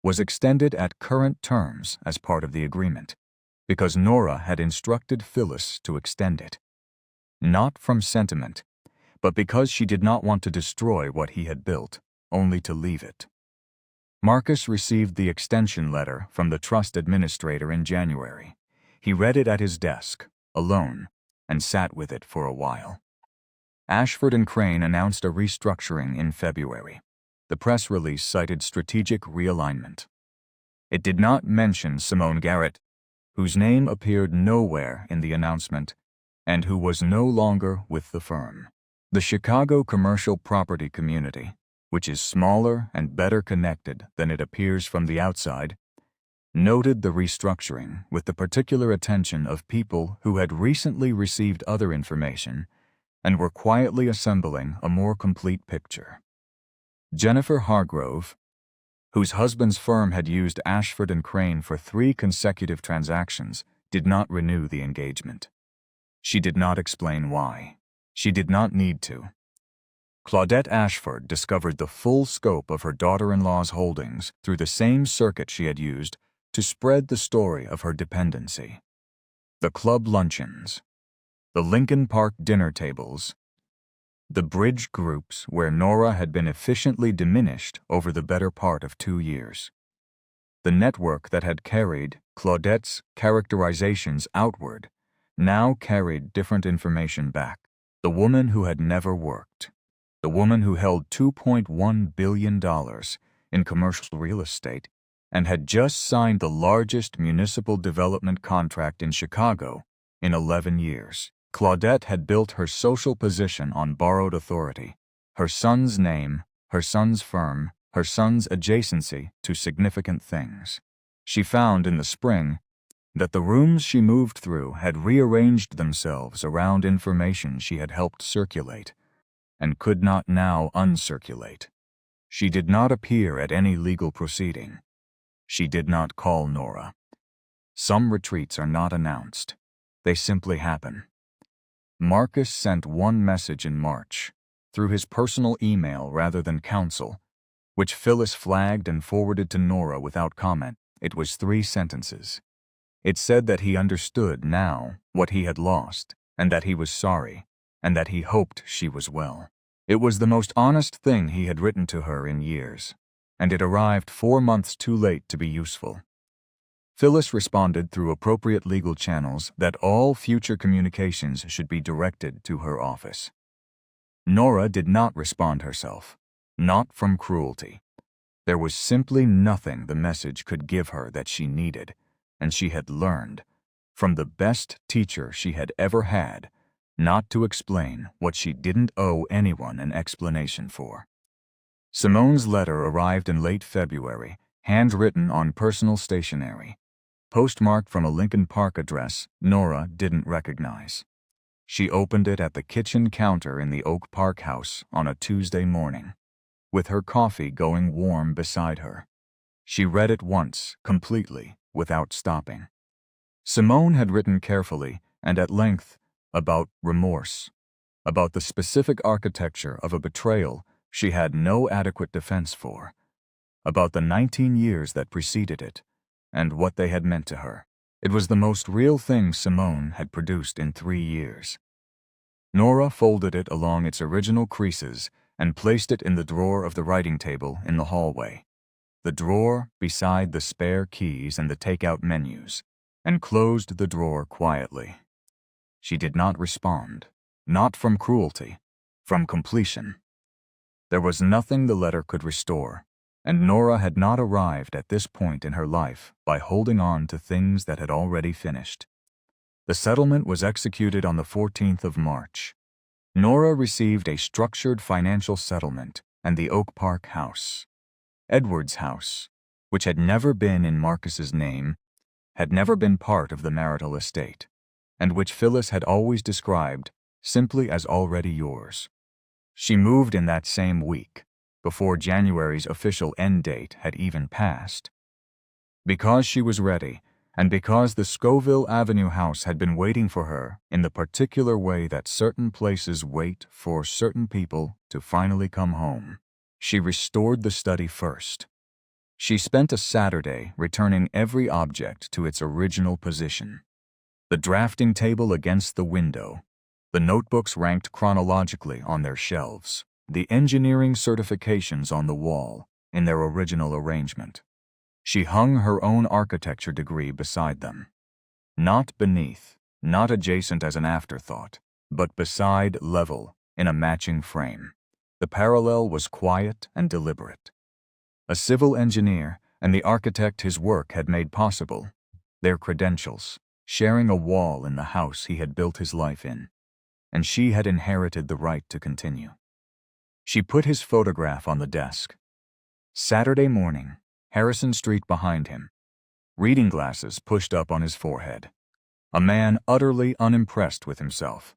was extended at current terms as part of the agreement, because Nora had instructed Phyllis to extend it. Not from sentiment, but because she did not want to destroy what he had built, only to leave it. Marcus received the extension letter from the trust administrator in January. He read it at his desk, alone, and sat with it for a while. Ashford and Crane announced a restructuring in February. The press release cited strategic realignment. It did not mention Simone Garrett, whose name appeared nowhere in the announcement, and who was no longer with the firm. The Chicago commercial property community, which is smaller and better connected than it appears from the outside, noted the restructuring with the particular attention of people who had recently received other information and were quietly assembling a more complete picture. Jennifer Hargrove, whose husband's firm had used Ashford and Crane for 3 consecutive transactions, did not renew the engagement. She did not explain why. She did not need to. Claudette Ashford discovered the full scope of her daughter-in-law's holdings through the same circuit she had used to spread the story of her dependency. The club luncheons, the Lincoln Park dinner tables, the bridge groups where Nora had been efficiently diminished over the better part of 2 years. The network that had carried Claudette's characterizations outward now carried different information back. The woman who had never worked. The woman who held $2.1 billion in commercial real estate and had just signed the largest municipal development contract in Chicago in 11 years. Claudette had built her social position on borrowed authority, her son's name, her son's firm, her son's adjacency to significant things. She found in the spring that the rooms she moved through had rearranged themselves around information she had helped circulate and could not now uncirculate. She did not appear at any legal proceeding. She did not call Nora. Some retreats are not announced. They simply happen. Marcus sent one message in March, through his personal email rather than counsel, which Phyllis flagged and forwarded to Nora without comment. It was 3 sentences. It said that he understood now what he had lost, and that he was sorry, and that he hoped she was well. It was the most honest thing he had written to her in years, and it arrived 4 months too late to be useful. Phyllis responded through appropriate legal channels that all future communications should be directed to her office. Nora did not respond herself, not from cruelty. There was simply nothing the message could give her that she needed, and she had learned from the best teacher she had ever had, not to explain what she didn't owe anyone an explanation for. Simone's letter arrived in late February, handwritten on personal stationery, postmarked from a Lincoln Park address Nora didn't recognize. She opened it at the kitchen counter in the Oak Park house on a Tuesday morning, with her coffee going warm beside her. She read it once, completely, without stopping. Simone had written carefully and at length about remorse, about the specific architecture of a betrayal she had no adequate defense for, about the 19 years that preceded it, and what they had meant to her. It was the most real thing Simone had produced in 3 years. Nora folded it along its original creases and placed it in the drawer of the writing table in the hallway, the drawer beside the spare keys and the takeout menus, and closed the drawer quietly. She did not respond, not from cruelty, from completion. There was nothing the letter could restore, and Nora had not arrived at this point in her life by holding on to things that had already finished. The settlement was executed on the 14th of March. Nora received a structured financial settlement and the Oak Park house. Edward's house, which had never been in Marcus's name, had never been part of the marital estate, and which Phyllis had always described simply as already yours. She moved in that same week, before January's official end date had even passed. Because she was ready, and because the Scoville Avenue house had been waiting for her in the particular way that certain places wait for certain people to finally come home, she restored the study first. She spent a Saturday returning every object to its original position. The drafting table against the window, the notebooks ranked chronologically on their shelves, the engineering certifications on the wall in their original arrangement. She hung her own architecture degree beside them. Not beneath, not adjacent as an afterthought, but beside, level, in a matching frame. The parallel was quiet and deliberate. A civil engineer and the architect his work had made possible, their credentials, sharing a wall in the house he had built his life in, and she had inherited the right to continue. She put his photograph on the desk. Saturday morning, Harrison Street behind him, reading glasses pushed up on his forehead. A man utterly unimpressed with himself.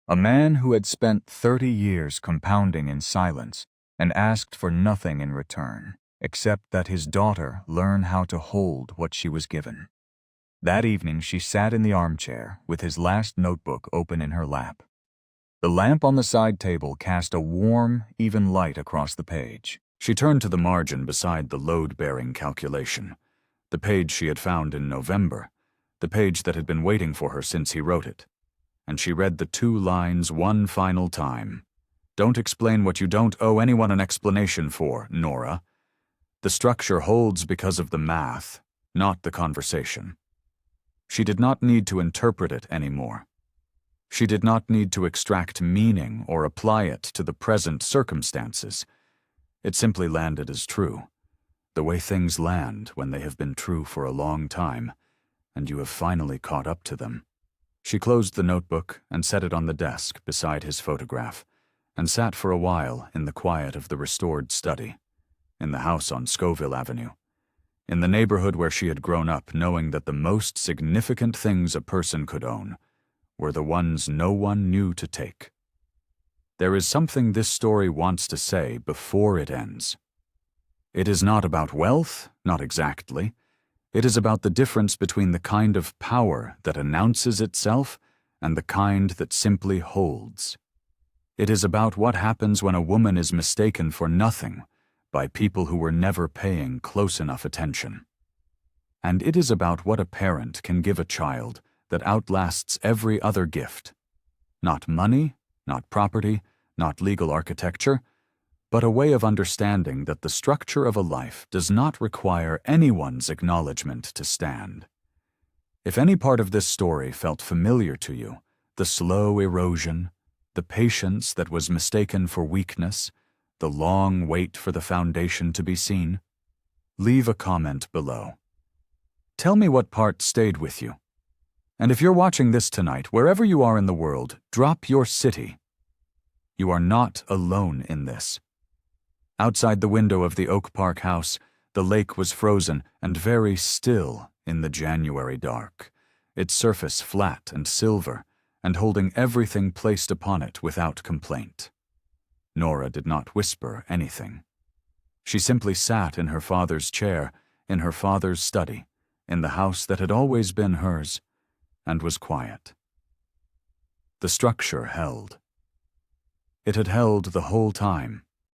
A man who had spent 30 years compounding in silence and asked for nothing in return, except that his daughter learn how to hold what she was given. That evening she sat in the armchair with his last notebook open in her lap. The lamp on the side table cast a warm, even light across the page. She turned to the margin beside the load-bearing calculation, the page she had found in November, the page that had been waiting for her since he wrote it, and she read the 2 lines one final time. Don't explain what you don't owe anyone an explanation for, Nora. The structure holds because of the math, not the conversation. She did not need to interpret it anymore. She did not need to extract meaning or apply it to the present circumstances. It simply landed as true, the way things land when they have been true for a long time, and you have finally caught up to them. She closed the notebook and set it on the desk beside his photograph, and sat for a while in the quiet of the restored study, in the house on Scoville Avenue, in the neighborhood where she had grown up, knowing that the most significant things a person could own were the ones no one knew to take. There is something this story wants to say before it ends. It is not about wealth, not exactly. It is about the difference between the kind of power that announces itself and the kind that simply holds. It is about what happens when a woman is mistaken for nothing by people who were never paying close enough attention. And it is about what a parent can give a child that outlasts every other gift. Not money, not property, not legal architecture, but a way of understanding that the structure of a life does not require anyone's acknowledgement to stand. If any part of this story felt familiar to you, the slow erosion, the patience that was mistaken for weakness, the long wait for the foundation to be seen, leave a comment below. Tell me what part stayed with you. And if you're watching this tonight, wherever you are in the world, drop your city. You are not alone in this. Outside the window of the Oak Park house, the lake was frozen and very still in the January dark, its surface flat and silver, and holding everything placed upon it without complaint. Nora did not whisper anything. She simply sat in her father's chair, in her father's study, in the house that had always been hers, and was quiet. The structure held. It had held the whole time,